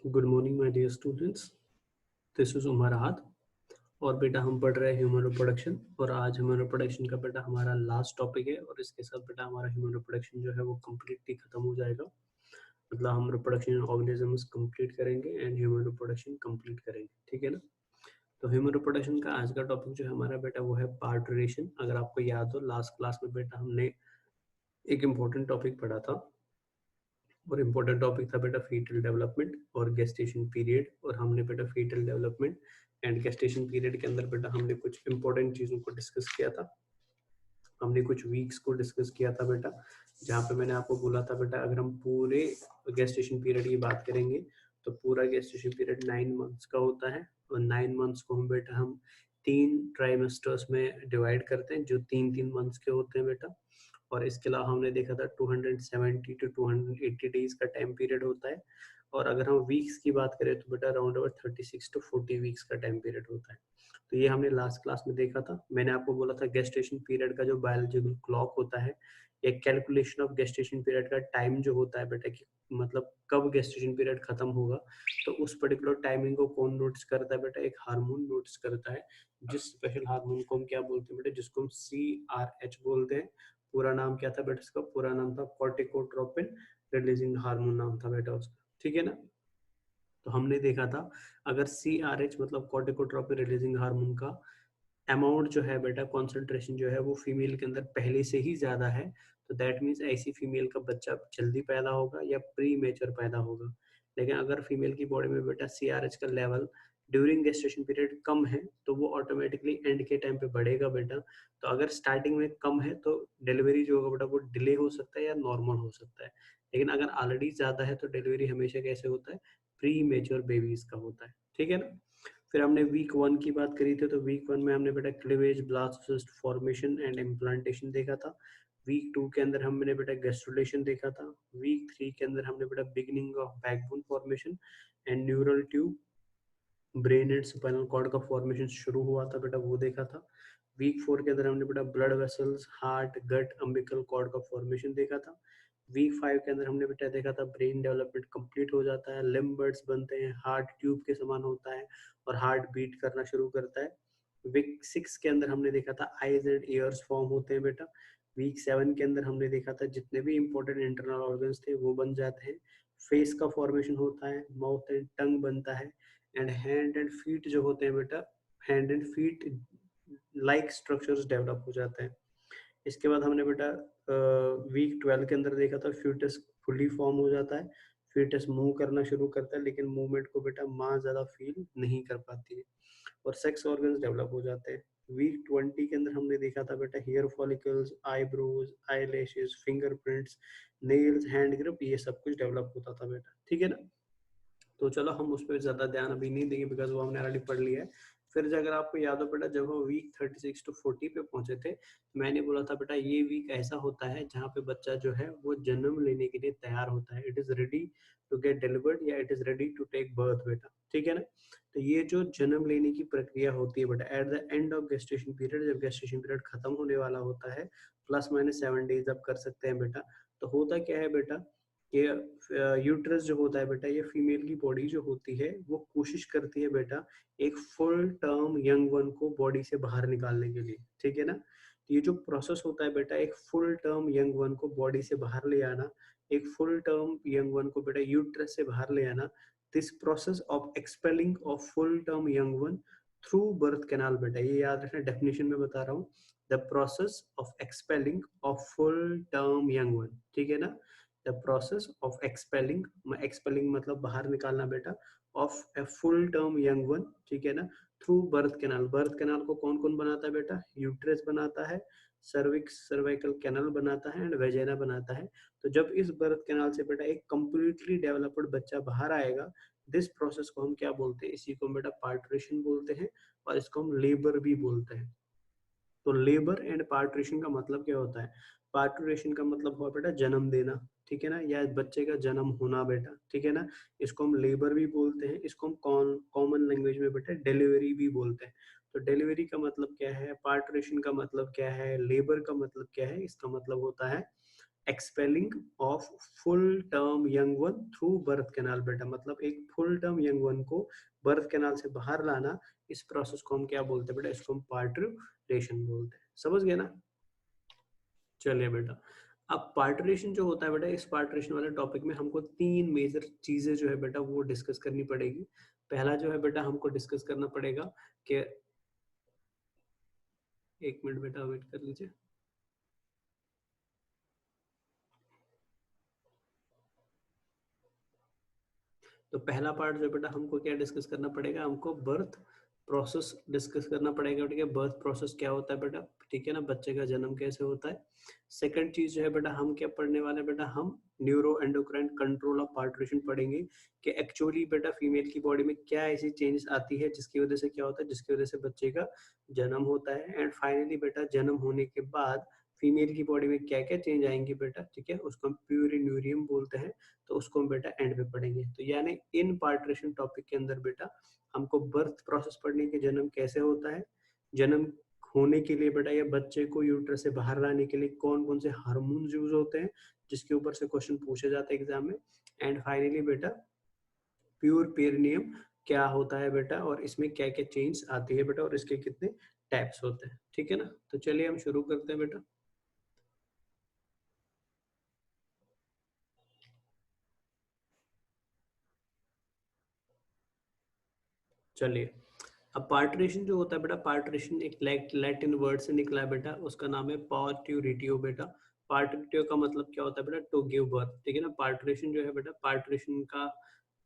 Good morning my dear students, this is Umar Ahad. और बेटा हम पढ़ रहे हैं ह्यूमन रिप्रोडक्शन। और आज ह्यूमन रिप्रोडक्शन का बेटा हमारा लास्ट टॉपिक है और इसके साथ बेटा हमारा ह्यूमन रिप्रोडक्शन जो है वो कम्प्लीटली खत्म हो जाएगा। मतलब हम रिप्रोडक्शन ऑर्गेनिजम्स कंप्लीट करेंगे एंड ह्यूमन रिप्रोडक्शन कंप्लीट करेंगे, ठीक है ना। तो ह्यूमन रिप्रोडक्शन का आज का टॉपिक जो है हमारा बेटा वो है पार्टुरेशन। अगर आपको याद हो लास्ट क्लास में बेटा हमने एक इम्पोर्टेंट टॉपिक पढ़ा था और इम्पोर्टेंट टॉपिक था बेटा फीटल डेवलपमेंट और गेस्टेशन पीरियड। और हमने बेटा fetal development and gestation period के अंदर बेटा हमने कुछ इंपॉर्टेंट चीज़ों को डिस्कस किया था। हमने कुछ वीक्स को डिस्कस किया था बेटा, जहाँ पे मैंने आपको बोला था बेटा अगर हम पूरे गेस्टेशन पीरियड की बात करेंगे तो पूरा गेस्टेशन पीरियड 9 मंथ्स का होता है। और 9 मंथ्स को हम बेटा हम 3 ट्राइमेस्टर्स में डिवाइड करते हैं जो 3-3 मंथ्स के होते हैं बेटा। और इसके अलावा हमने देखा था 270 टू 280 डेज का टाइम पीरियड होता है। और अगर हम वीक्स की बात करें तो बेटा अराउंड अबाउट 36 टू 40 वीक्स का टाइम पीरियड होता है। तो ये हमने लास्ट क्लास में देखा था। मैंने आपको बोला था गेस्टेशन पीरियड का जो बायोलॉजिकल क्लॉक होता है, एक कैलकुलेशन ऑफ गेस्टेशन पीरियड का टाइम जो होता है बेटा कि मतलब कब गेस्टेशन पीरियड खत्म होगा, तो उस पर्टिकुलर टाइमिंग को कौन नोटिस करता है बेटा, एक हार्मोन नोटिस करता है। जिस स्पेशल हार्मोन को हम क्या बोलते हैं बेटा, जिसको हम CRH बोलते हैं। पूरा नाम क्या था बेटा, इसका पूरा नाम था कॉर्टिकोट्रोपिन रिलीजिंग हार्मोन नाम था बेटा उसका, ठीक है ना। तो हमने देखा था अगर CRH मतलब कॉर्टिकोट्रोपिन रिलीजिंग हार्मोन का अमाउंट जो है बेटा, कॉन्सेंट्रेशन जो है वो फीमेल के अंदर पहले से ही ज्यादा है, तो दैट मीन्स ऐसी फीमेल का बच्चा जल्दी पैदा होगा या प्री मेच्योर पैदा होगा। लेकिन अगर फीमेल की बॉडी में बेटा CRH का लेवल ड्यूरिंग गेस्टेशन पीरियड कम है तो वो ऑटोमेटिकली एंड के टाइम पे बढ़ेगा बेटा। तो अगर स्टार्टिंग में कम है तो डिलीवरी जो होगा बेटा वो डिले हो सकता है या नॉर्मल हो सकता है। लेकिन अगर ऑलरेडी ज्यादा है तो डिलीवरी हमेशा कैसे होता है, प्री मेच्योर बेबीज का होता है, ठीक है ना। फिर हमने वीक 1 की बात करी थी, तो वीक 1 में हमने बेटा cleavage, blastocyst formation and implantation देखा था। वीक 2 के अंदर हमने बेटा गैस्ट्रुलेशन देखा था। वीक 3 के अंदर हमने बेटा beginning of backbone formation and neural tube, brain and spinal cord का फॉर्मेशन शुरू हुआ था बेटा, वो देखा था। वीक 4 के अंदर हमने बेटा ब्लड वेसल्स, हार्ट, गट, अम्बिकल कॉर्ड का फॉर्मेशन देखा था। वीक 5 के अंदर हमने बेटा देखा था ब्रेन डेवलपमेंट कंप्लीट हो जाता है, लिम्बर्स बनते हैं, हार्ट ट्यूब के समान होता है और हार्ट बीट करना शुरू करता है। वीक 6 के अंदर हमने देखा था आईज एंड ईयर्स फॉर्म होते हैं बेटा। वीक 7 के अंदर हमने देखा था जितने भी इंपॉर्टेंट इंटरनल ऑर्गन्स थे वो बन जाते हैं। फेस का फॉर्मेशन होता है, माउथ एंड टंग बनता है एंड हैंड एंड फीट जो होते हैं बेटा, hand and feet like structures develop हो जाते हैं। इसके बाद हमने बेटा वीक 12 के अंदर देखा था फ्यूटस फुली फॉर्म हो जाता है। फ्यूटस मूव करना शुरू करता है लेकिन मूवमेंट को बेटा माँ ज्यादा फील नहीं कर पाती है और सेक्स ऑर्गन्स डेवलप हो जाते हैं। वीक 20 के अंदर हमने देखा था बेटा hair follicles, eyebrows, eye lashes, fingerprints, nails, hand grip, ये सब कुछ डेवलप होता था बेटा, ठीक है ना। तो चलो हम उस पर ज्यादा ध्यान अभी नहीं देंगे बिकॉज वो हमने ऑलरेडी पढ़ लिया है। फिर अगर आपको याद हो बेटा जब हम वीक 36 टू 40 पे पहुंचे थे, मैंने बोला था बेटा ये वीक ऐसा होता है जहाँ पे बच्चा जो है वो जन्म लेने के लिए तैयार होता है, it is ready to get delivered या it is ready to take birth बेटा, ठीक है ना। तो ये जो जन्म लेने की प्रक्रिया होती है बेटा at the end of gestation period, जब गेस्टेशन पीरियड खत्म होने वाला होता है, +- 7 डेज आप कर सकते हैं बेटा। तो होता क्या है बेटा, ये यूट्रस जो होता है बेटा, ये फीमेल की बॉडी जो होती है वो कोशिश करती है बेटा एक फुल टर्म यंग वन को बॉडी से बाहर निकालने के लिए, ठीक है ना। तो ये जो प्रोसेस होता है बेटा एक फुल टर्म यंग वन को बॉडी से बाहर ले आना, एक फुल टर्म यंग वन को बेटा यूट्रस से बाहर ले आना, this process of expelling of full term young one through birth canal बेटा, ये याद रखना, डेफिनेशन में बता रहा हूँ, the process of expelling of full term young one, ठीक है ना। The process of expelling, expelling मतलब बाहर निकालना बेटा, of a full term young one, ठीक है ना, through birth canal. Birth canal को कौन कौन बनाता है बेटा, यूट्रस बनाता है, सर्विक्स सर्वाइकल कैनाल बनाता है एंड वेजाइना बनाता है। तो जब इस बर्थ कैनाल से बेटा एक कंप्लीटली डेवलप्ड बच्चा बाहर आएगा, दिस प्रोसेस को हम क्या बोलते हैं, इसी को हम बेटा पार्टरेशन बोलते हैं और इसको हम लेबर भी बोलते हैं। तो लेबर एंड पार्टरेशन का मतलब क्या होता है, पार्टरेशन का मतलब हुआ बेटा जन्म देना, ठीक है ना, या बच्चे का जन्म होना बेटा, ठीक है ना। इसको हम लेबर भी बोलते हैं, इसको हम कॉमन लैंग्वेज में बेटा डिलीवरी भी बोलते हैं। तो डिलीवरी का मतलब क्या है, पार्टरेशन का मतलब क्या है, लेबर का मतलब क्या है, इसका मतलब होता है expelling of full term young one through birth canal बेटा, मतलब एक फुल टर्म यंग वन को बर्थ कैनाल से बाहर लाना, इस प्रोसेस को हम क्या बोलते हैं बेटा, इसको हम पार्टुरेशन बोलते हैं। समझ गए ना? चलिए बेटा, अब पार्टुरेशन जो होता है बेटा, इस पार्टुरेशन वाले टॉपिक में हमको तीन मेजर चीजें जो है बेटा वो डिस्कस करनी पड़ेगी। पहला जो है बेटा हमको डिस्कस करना पड़ेगा कि, एक मिनट बेटा वेट कर लीजिए। तो पहला पार्ट जो बेटा हमको क्या डिस्कस करना पड़ेगा, हमको बर्थ प्रोसेस डिस्कस करना पड़ेगा। ठीक है, बर्थ प्रोसेस क्या होता है बेटा, ठीक है ना, बच्चे का जन्म कैसे होता है। सेकंड चीज जो है बेटा हम क्या पढ़ने वाले हैं बेटा, हम neuro endocrine control of parturition पढ़ेंगे कि एक्चुअली बेटा फीमेल की बॉडी में क्या ऐसी चेंजेस आती है जिसकी वजह से क्या होता है, जिसकी वजह से बच्चे का जन्म होता है। एंड फाइनली बेटा जन्म होने के बाद फीमेल की बॉडी में क्या क्या चेंज आएंगे बेटा, ठीक है, उसको हम प्यूरिन्यूरियम बोलते हैं। तो उसको हम बेटा एंड में पढ़ेंगे। तो यानी इन पार्टुरेशन टॉपिक के अंदर बेटा हमको बर्थ प्रोसेस पढ़ने के, जन्म कैसे होता है, जन्म होने के लिए बेटा या बच्चे को यूट्रस से बाहर लाने के लिए कौन कौन से हार्मोन्स यूज होते हैं, जिसके ऊपर से क्वेश्चन पूछे जाते हैं एग्जाम में। एंड फाइनली बेटा प्योर पेरिनियम क्या होता है बेटा, और इसमें क्या क्या चेंज आती है बेटा, और इसके कितने टाइप्स होते हैं। ठीक है ना, तो चलिए हम शुरू करते हैं बेटा। चलिए, अब पार्टरेशन जो होता है बेटा, पार्टरेशन एक लैटिन वर्ड से निकला है बेटा, उसका नाम है पार्ट्यूरिटियो बेटा। पार्ट्यूरिटियो का मतलब क्या होता है बेटा, टू गिव बर्थ। ठीक है ना, पार्टरेशन जो है बेटा, पार्टरेशन का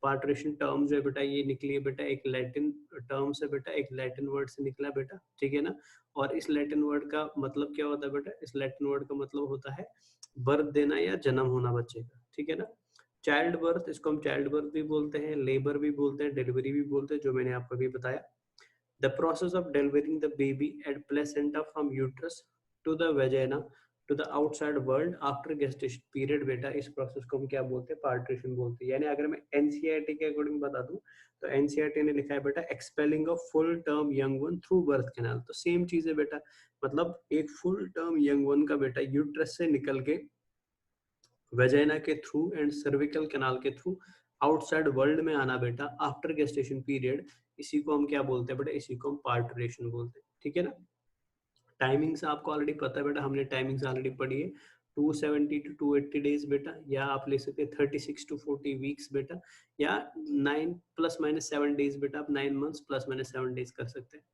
पार्टरेशन टर्म जो है बेटा ये निकली है बेटा एक लैटिन टर्म से बेटा, एक लैटिन वर्ड से निकला है बेटा। ठीक है ना, और इस लैटिन वर्ड का मतलब क्या होता है बेटा, इस लैटिन वर्ड का मतलब होता है बर्थ देना या जन्म होना बच्चे का। ठीक है ना, चाइल्ड बर्थ, इसको हम चाइल्ड बर्थ भी बोलते हैं, लेबर भी बोलते हैं, डिलीवरी भी बोलते हैं, जो मैंने आपको अभी बताया। The process of delivering the baby and placenta from uterus to the vagina to the outside world after gestation period बेटा, इस प्रोसेस को हम क्या बोलते हैं, पार्टरेशन बोलते हैं। यानी अगर मैं एनसीईआरटी के अकॉर्डिंग बता दूं तो एनसीईआरटी ने लिखा है बेटा expelling of full term young one through birth canal. तो सेम चीज है बेटा, मतलब एक फुल टर्म यंग वन का बेटा यूट्रस से निकल के वेजाइना के थ्रू एंड सर्विकल कैनाल के थ्रू आउटसाइड वर्ल्ड में आना बेटा आफ्टर गेस्टेशन पीरियड, इसी को हम क्या बोलते हैं बेटा, इसी को हम पार्टुरेशन बोलते हैं। ठीक है ना, टाइमिंग्स आपको ऑलरेडी पता है बेटा, हमने टाइमिंग्स ऑलरेडी पढ़ी है, 270 टू 280 डेज बेटा, या आप ले सकते हैं 36 टू 40 वीक्स बेटा, या 9 प्लस माइनस 7 डेज बेटा, आप 9 मंथ्स प्लस माइनस 7 डेज कर सकते हैं।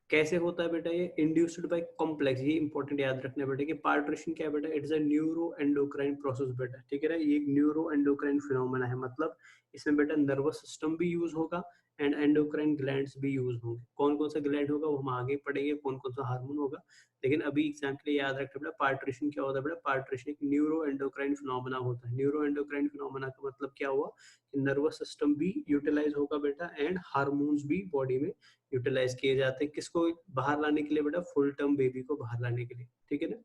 कैसे होता है बेटा, ये इंड्यूस्ड बाय कॉम्प्लेक्स, ये इंपॉर्टेंट याद रखना बेटा कि पार्टरेशन क्या है बेटा, it's a neuro endocrine process बेटा। ठीक है ना, ये एक न्यूरो एंडोक्राइन फिनोमेना है, मतलब इसमें बेटा नर्वस सिस्टम भी यूज होगा एंड एंडोक्राइन ग्लैंड्स भी यूज होंगे। कौन कौन सा ग्लैंड होगा वो हम आगे पढ़ेंगे, कौन कौन सा हार्मोन होगा, लेकिन अभी एग्जाम के लिए याद रखना बेटा पार्टरेशन क्या होता है बेटा, पार्टरेशन एक न्यूरो एंडोक्राइन फिनोमेना होता है। न्यूरो एंडोक्राइन फिनोमेना का मतलब क्या हुआ कि नर्वस सिस्टम भी यूटिलाइज होगा बेटा एंड हार्मोन्स भी बॉडी में यूटिलाइज किए जाते हैं, किसको बाहर लाने के लिए बेटा, फुल टर्म बेबी को बाहर लाने के लिए। ठीक है ना,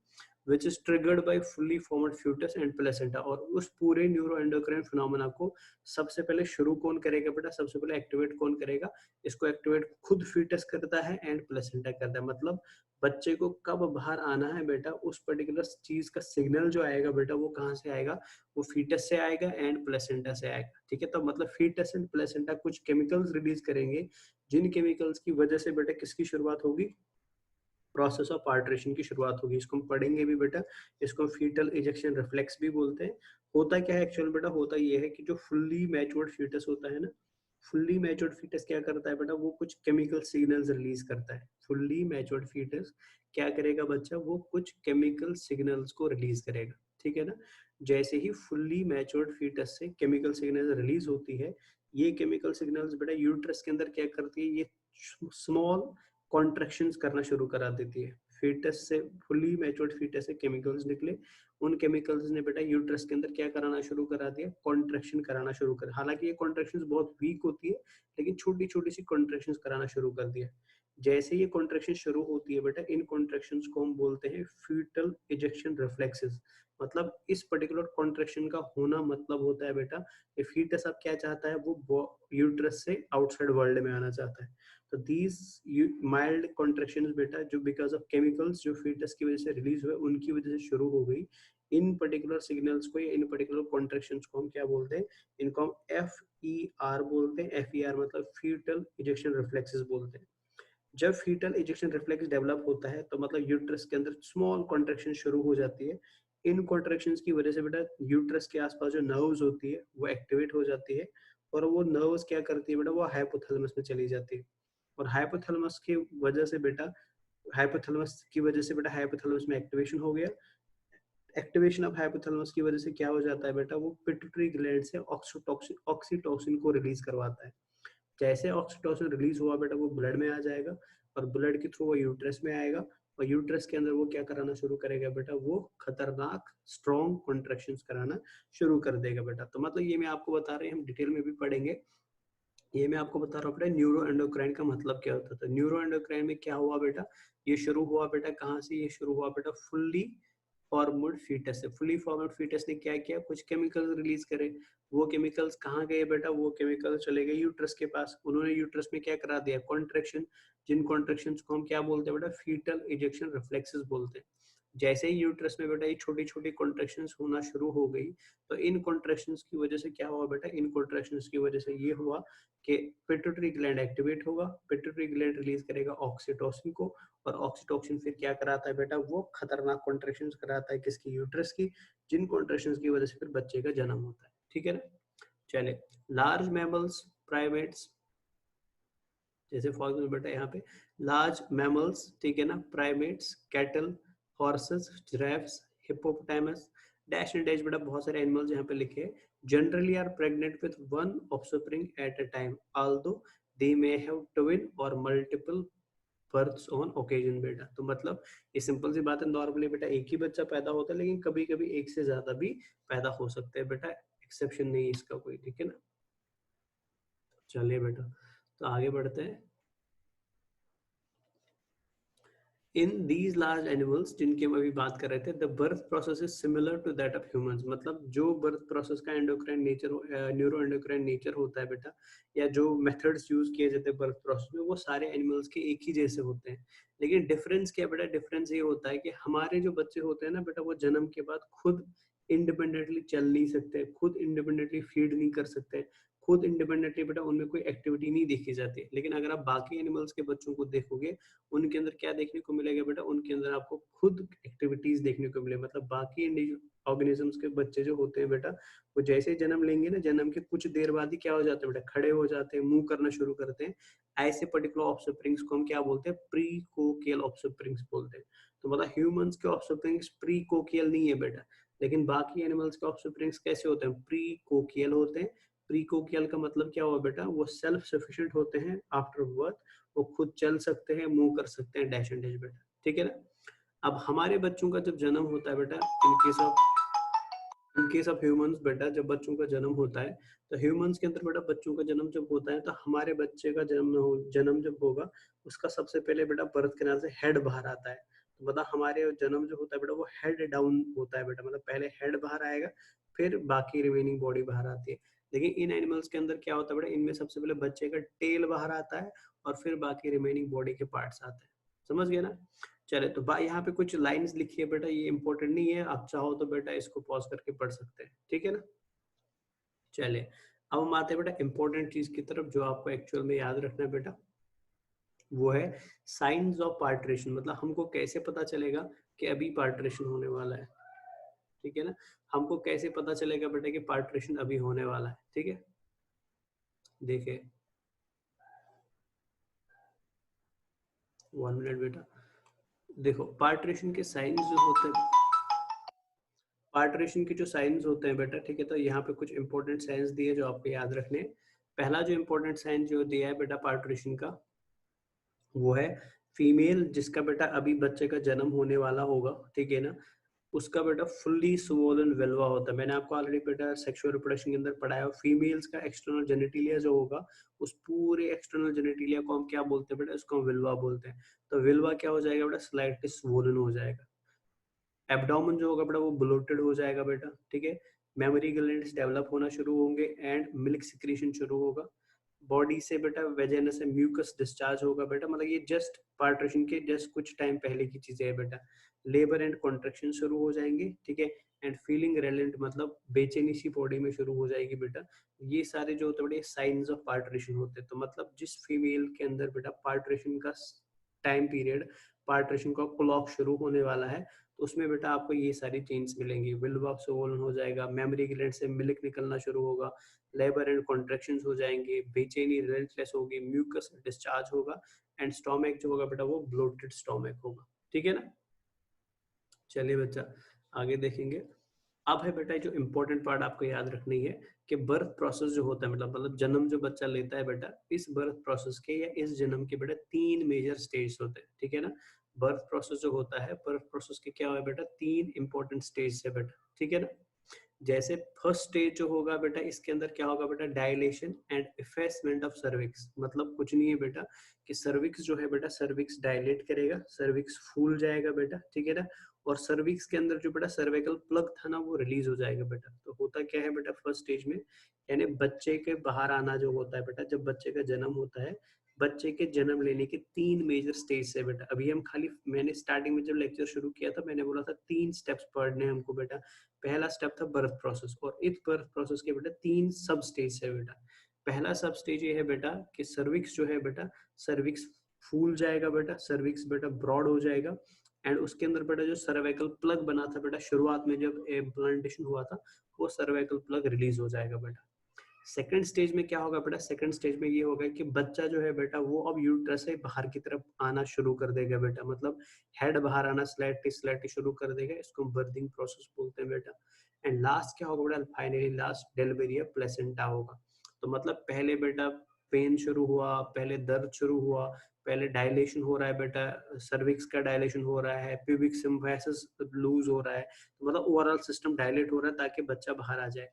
which is triggered by fully formed foetus and placenta. और उस पूरे न्यूरो एंडोक्राइन फिनोमेना को सबसे पहले शुरू कौन करेगा बेटा, सबसे पहले एक्टिवेट कौन करेगा, इसको एक्टिवेट खुद फीटस करता है एंड प्लेसेंटा करता है। मतलब बच्चे को कब बाहर आना है बेटा, उस पर्टिकुलर चीज का सिग्नल जो आएगा बेटा वो कहाँ से आएगा, वो फीटस से आएगा एंड प्लेसेंटा से आएगा। ठीक है, तो मतलब फीटस एंड प्लेसेंटा कुछ केमिकल्स रिलीज करेंगे, जिन केमिकल्स की वजह से बेटा किसकी शुरुआत होगी, प्रोसेस ऑफ पार्टरेशन की शुरुआत होगी। इसको हम पढ़ेंगे भी बेटा, इसको फीटल इजेक्शन रिफ्लेक्स भी बोलते हैं। होता क्या है एक्चुअल बेटा, होता ये है कि जो फुल्ली मैच्योर्ड फीटस होता है ना, फुल्ली मैच्योर्ड फीटस क्या करता है बेटा, वो कुछ केमिकल सिग्नल्स रिलीज करता है। फुल्ली मैच्योर्ड फीटस क्या करेगा बच्चा, वो कुछ केमिकल सिग्नल्स को रिलीज करेगा। ठीक है ना, जैसे ही फुल्ली मैच्योर्ड फीटस से केमिकल सिग्नल रिलीज होती है, ये केमिकल सिग्नल्स बेटा यूट्रस के अंदर क्या करती है, ये स्मॉल कॉन्ट्रैक्शंस करना शुरू करा देती है। फीटस से, फुली मैच्योर्ड फीटस से केमिकल्स निकले, उन केमिकल्स ने बेटा यूट्रस के अंदर क्या कराना शुरू करा दिया, कॉन्ट्रैक्शन कराना शुरू कर। हालांकि ये कॉन्ट्रैक्शंस बहुत वीक होती है, लेकिन छोटी छोटी सी कॉन्ट्रैक्शंस कराना शुरू कर दिया। जैसे ये कॉन्ट्रैक्शन शुरू होती है बेटा, इन कॉन्ट्रैक्शंस को हम बोलते हैं फीटल इजेक्शन रिफ्लेक्सेस। मतलब इस पर्टिकुलर कॉन्ट्रैक्शन का होना मतलब होता है बेटा कि फीटस अब क्या चाहता है, वो यूट्रस से आउटसाइड वर्ल्ड में आना चाहता है। तो दीज माइल्ड कॉन्ट्रैक्शंस बेटा, जो बिकॉज ऑफ केमिकल्स जो फीटस की वजह से रिलीज हुए, उनकी वजह से शुरू हो गई, इन पर्टिकुलर सिग्नल्स को या इन पर्टिकुलर कॉन्ट्रैक्शंस को हम क्या बोलते हैं, इनको हम FER बोलते हैं। FER मतलब फीटल इजेक्शन रिफ्लेक्सेस बोलते हैं। जब फीटल इजेक्शन रिफ्लेक्स डेवलप होता है तो मतलब यूट्रस के अंदर स्मॉल कॉन्ट्रैक्शन शुरू हो जाती है। इन कॉन्ट्रैक्शंस की वजह से बेटा यूट्रस के आसपास जो नर्व्स होती है वो एक्टिवेट हो जाती है, और वो नर्व्स क्या करती है बेटा, वो हाइपोथैलेमस में चली जाती है, और हाइपोथैलेमस की वजह से बेटा हाइपोथैलेमस में एक्टिवेशन हो गया। एक्टिवेशन ऑफ हाइपोथैलेमस की वजह से क्या हो जाता है बेटा, वो पिट्यूटरी ग्लैंड से ऑक्सीटोसिन को रिलीज करवाता है। जैसे ऑक्सीटोसिन रिलीज हुआ बेटा, वो ब्लड में आ जाएगा, और ब्लड के थ्रू वो यूट्रस में आएगा, और यूट्रस के अंदर वो क्या कराना शुरू करेगा बेटा, वो खतरनाक स्ट्रॉन्ग कॉन्ट्रैक्शंस कराना शुरू कर देगा बेटा। तो मतलब ये मैं आपको बता रहे हैं, हम डिटेल में भी पढ़ेंगे। ये मैं आपको बता रहा हूँ बेटा, न्यूरो एंडोक्राइन का मतलब क्या होता था। न्यूरो एंडोक्राइन में क्या हुआ बेटा, ये शुरू हुआ बेटा कहाँ से, ये शुरू हुआ बेटा फुल्ली फॉर्मड फीटस से। फुली फॉर्मड फीटस ने क्या किया, कुछ केमिकल्स रिलीज करे। वो केमिकल्स कहाँ गए बेटा, वो केमिकल्स चले गए यूट्रस के पास। उन्होंने यूट्रस में क्या करा दिया, कॉन्ट्रैक्शन, जिन कॉन्ट्रैक्शंस को हम क्या बोलते हैं बेटा, फीटल इजेक्शन रिफ्लेक्सेस बोलते हैं। जैसे ही यूट्रस में बेटा ये छोटी छोटी कॉन्ट्रैक्शंस होना शुरू हो गई, तो इन कॉन्ट्रैक्शंस की वजह से क्या हुआ बेटा, इन कॉन्ट्रैक्शंस की वजह से ये हुआ कि पिट्यूटरी ग्लैंड एक्टिवेट होगा। पिट्यूटरी ग्लैंड रिलीज करेगा ऑक्सीटोसिन को, और ऑक्सीटोसिन फिर क्या कराता है बेटा, वो खतरनाक कॉन्ट्रैक्शंस कराता है किसकी, यूट्रस की, जिन कॉन्ट्रैक्शंस की वजह से फिर बच्चे का जन्म होता है। ठीक है ना। चले, लार्ज मैमल्स, प्राइमेट्स, जैसे फॉर एग्जाम्पल बेटा यहाँ पे लार्ज मैमल्स, ठीक है ना, primates, cattle, horses, giraffes, hippopotamus, dash and dash बेटा बहुत सारे एनिमल्स यहाँ पे लिखे हैं। Generally are pregnant with one offspring at a time, although they may have twin और मल्टीपल बर्थ्स ऑन ओकेजन बेटा। तो मतलब ये सिंपल सी बात है, नॉर्मली बेटा एक ही बच्चा पैदा होता है, लेकिन कभी कभी एक से ज्यादा भी पैदा हो सकते हैं बेटा, एक्सेप्शन नहीं है इसका कोई। ठीक है ना। चलिए बेटा, तो आगे बढ़ते हैं। इन दीज लार्ज एनिमल्स, जिनकी हम अभी बात कर रहे थे, the birth process is similar to that of humans. मतलब जो बर्थ प्रोसेस का endocrine nature, neuro endocrine nature होता है बेटा, या जो मेथड्स यूज किए जाते हैं बर्थ प्रोसेस में, वो सारे एनिमल्स के एक ही जैसे होते हैं। लेकिन डिफरेंस क्या बेटा, डिफरेंस ये होता है कि हमारे जो बच्चे होते हैं ना बेटा, वो जन्म के बाद खुद इंडिपेंडेंटली चल नहीं सकते, खुद इंडिपेंडेंटली फीड नहीं कर सकते, खुद इंडिपेंडेंटली बेटा उनमें कोई एक्टिविटी नहीं देखी जाती। लेकिन अगर आप बाकी एनिमल्स के बच्चों को देखोगे, उनके अंदर क्या देखने को मिलेगा बेटा, उनके अंदर आपको खुद एक्टिविटीज देखने को मिले। मतलब बाकी ऑर्गेनिजम्स के बच्चे जो होते हैं बेटा, वो जैसे जन्म लेंगे ना, जन्म के कुछ देर बाद ही क्या हो जाते हैं बेटा, खड़े हो जाते हैं, मूव करना शुरू करते हैं। ऐसे पर्टिकुलर ऑफस्प्रिंग्स को हम क्या बोलते हैं, प्री कोकियल ऑफस्प्रिंग्स बोलते हैं। तो मतलब ह्यूमंस के ऑफस्प्रिंग्स प्री कोकियल नहीं है बेटा, लेकिन बाकी एनिमल्स के ऑफस्प्रिंग्स कैसे होते हैं, प्री कोकियल होते हैं। प्री कोकियल का मतलब क्या हुआ बेटा, वो सेल्फ सफिशिएंट होते हैं आफ्टर बर्थ, वो खुद चल सकते हैं, मूव कर सकते हैं, डैश एंड डैश बेटा। ठीक है ना। अब हमारे बच्चों का जब जन्म होता है बेटा, इन केस ऑफ ह्यूमंस बेटा, जब बच्चों का जन्म होता है, तो ह्यूमंस के अंदर बेटा बच्चों का जन्म जब होता है, तो हमारे बच्चे का जन्म जब होगा, उसका सबसे पहले बेटा बर्थ कैनाल से हेड बाहर आता है। तो मतलब हमारे जन्म जो होता है बेटा, वो हेड डाउन होता है बेटा, मतलब पहले हेड बाहर आएगा, फिर बाकी रिमेनिंग बॉडी बाहर आती है। लेकिन इन एनिमल्स के अंदर क्या होता है बेटा, इनमें सबसे पहले बच्चे का टेल बाहर आता है, और फिर बाकी रिमेनिंग बॉडी के पार्ट्स आते हैं। समझ गए ना। चले, तो यहाँ पे कुछ लाइंस लिखी है बेटा, ये इंपॉर्टेंट नहीं है, आप चाहो तो बेटा इसको पॉज करके पढ़ सकते हैं। ठीक है ना। चले, अब हम आते हैं बेटा इंपॉर्टेंट चीज की तरफ, जो आपको एक्चुअल में याद रखना है बेटा, वो है साइंस ऑफ पार्ट्रेशन। मतलब हमको कैसे पता चलेगा कि अभी पार्ट्रेशन होने वाला है। ठीक है ना। हमको कैसे पता चलेगा बेटा कि पार्ट्रेशन अभी होने वाला है। ठीक है, देखिए 1 मिनट बेटा। देखो पार्ट्रेशन के साइंस जो होते हैं, पार्ट्रेशन के जो साइंस होते हैं बेटा, ठीक है, तो यहाँ पे कुछ इंपॉर्टेंट साइंस दिए जो आपको याद रखने हैं। पहला जो इंपॉर्टेंट साइंस जो दिया है बेटा पार्ट्रेशन का, वो है फीमेल जिसका बेटा अभी बच्चे का जन्म होने वाला होगा, ठीक है ना, उसका बेटा फुल्ली स्वोलन वेल्वा होता है। मैंने आपको ऑलरेडी बेटा सेक्सुअल रिप्रोडक्शन के अंदर पढ़ाया, फीमेल्स का एक्सटर्नल जेनिटिलिया जो होगा, उस पूरे एक्सटर्नल जेनिटिलिया को हम क्या बोलते हैं बेटा, उसको हम विल्वा बोलते हैं। तो विल्वा क्या हो जाएगा बेटा, स्लाइटली स्वोलन हो जाएगा। एब्डोमेन जो होगा बेटा, वो ब्लोटेड हो जाएगा बेटा। ठीक है, मेमोरी ग्लैंड्स डेवलप होना शुरू होंगे, एंड मिल्क सिक्रीशन शुरू होगा। बॉडी से बेटा वेजाइना से म्यूकस डिस्चार्ज होगा बेटा। मतलब ये जस्ट पार्ट्रेशन के जस्ट कुछ टाइम पहले की चीजें है बेटा। लेबर एंड कॉन्ट्रैक्शन शुरू हो जाएंगे। ठीक है, एंड फीलिंग रेलेंट मतलब बेचैनी सी बॉडी में शुरू हो जाएगी बेटा। ये सारे जो होते हैं बेटा साइंस ऑफ पार्ट्रेशन होते हैं। तो मतलब जिस फीमेल के अंदर बेटा पार्ट्रेशन का टाइम पीरियड, पार्ट्रेशन का क्लॉक शुरू होने वाला है, तो उसमें बेटा आपको ये सारी चेंज मिलेंगी। विल्वा स्वोलन हो जाएगा, मेमोरी ग्लैंड से मिल्क निकलना शुरू होगा, लेबर एंड कॉन्ट्रेक्शंस हो जाएंगे, बेचैनी रेलेंटलेस होगी, म्यूकस डिस्चार्ज होगा एंड स्टोमक जो होगा बेटा वो ब्लोटेड स्टोमक होगा। ठीक है ना। चलिए बच्चा आगे देखेंगे। अब है बेटा जो इम्पोर्टेंट पार्ट आपको याद रखनी है कि बर्थ प्रोसेस जो होता है मतलब जन्म जो बच्चा लेता है बेटा, इस बर्थ प्रोसेस के या इस जन्म के बेटा 3 मेजर स्टेज होते हैं। ठीक है ना। बर्थ प्रोसेस जो होता है, बर्थ प्रोसेस के क्या है बेटा 3 इंपॉर्टेंट स्टेज है बेटा। ठीक है ना। जैसे फर्स्ट स्टेज जो होगा बेटा, इसके अंदर क्या होगा बेटा, dilation and effacement of cervix. मतलब कुछ नहीं है बेटा कि सर्विक्स जो है बेटा, सर्विक्स डायलेट करेगा, सर्विक्स फूल जाएगा बेटा। ठीक है ना। और सर्विक्स के अंदर जो बेटा सर्वाइकल प्लग था ना वो रिलीज हो जाएगा बेटा। तो होता क्या है बेटा फर्स्ट स्टेज में, यानी बच्चे के बाहर आना जो होता है बेटा, जब बच्चे का जन्म होता है, बच्चे के जन्म लेने के 3 मेजर स्टेज है बेटा। अभी हम खाली, मैंने स्टार्टिंग में जब लेक्चर शुरू किया था मैंने बोला था 3 स्टेप्स पढ़ने हमको बेटा। पहला स्टेप था बर्थ प्रोसेस, और इस बर्थ प्रोसेस के बेटा 3 सब स्टेज है बेटा। पहला सब स्टेज ये है बेटा कि सर्विक्स जो है बेटा, सर्विक्स फूल जाएगा बेटा, सर्विक्स बेटा ब्रॉड हो जाएगा एंड उसके अंदर बेटा जो सर्वाइकल प्लग बना था बेटा शुरुआत में जब इम्प्लांटेशन हुआ था, वो सर्वाइकल प्लग रिलीज हो जाएगा बेटा। सेकंड स्टेज में क्या होगा बेटा, सेकंड स्टेज में ये होगा कि बच्चा जो है बेटा वो अब यूट्रस से बाहर की तरफ आना शुरू कर देगा बेटा। मतलब हेड बाहर आना स्लाइटली स्लाइटली शुरू कर देगा, इसको हम बर्थिंग प्रोसेस बोलते हैं बेटा। एंड लास्ट क्या होगा बेटा, finally last delivery of placenta होगा। तो मतलब पहले बेटा पेन शुरू हुआ, पहले दर्द शुरू हुआ, पहले डायलेशन हो रहा है बेटा, सर्विक्स का डायलेशन हो रहा है, प्यूबिक सिम्फाइसिस लूज हो रहा है, तो मतलब ओवरऑल सिस्टम डायलेट हो रहा है ताकि बच्चा बाहर आ जाए।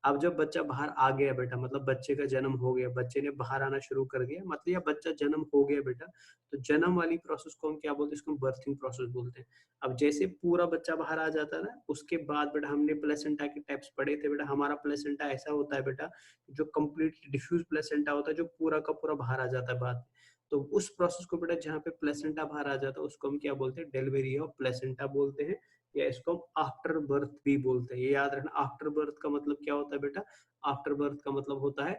अब जब बच्चा बाहर आ गया बेटा, मतलब बच्चे का जन्म हो गया, बच्चे ने बाहर आना शुरू कर दिया, मतलब या बच्चा जन्म हो गया बेटा, तो जन्म वाली प्रोसेस को हम क्या बोलते हैं, इसको बर्थिंग प्रोसेस बोलते हैं। अब जैसे पूरा बच्चा बाहर आ जाता है ना, उसके बाद बेटा हमने प्लेसेंटा के टाइप्स पढ़े थे बेटा। हमारा प्लेसेंटा ऐसा होता है बेटा जो कंप्लीटली डिफ्यूज प्लेसेंटा होता है, जो पूरा का पूरा बाहर आ जाता है बाद में। तो उस प्रोसेस को बेटा जहाँ पे प्लेसेंटा बाहर आ जाता है उसको हम क्या बोलते हैं, डिलीवरी ऑफ प्लेसेंटा बोलते हैं, या इसको हम आफ्टर बर्थ भी बोलते हैं। ये याद रखना, आफ्टर बर्थ का मतलब क्या होता है बेटा, आफ्टर बर्थ का मतलब होता है,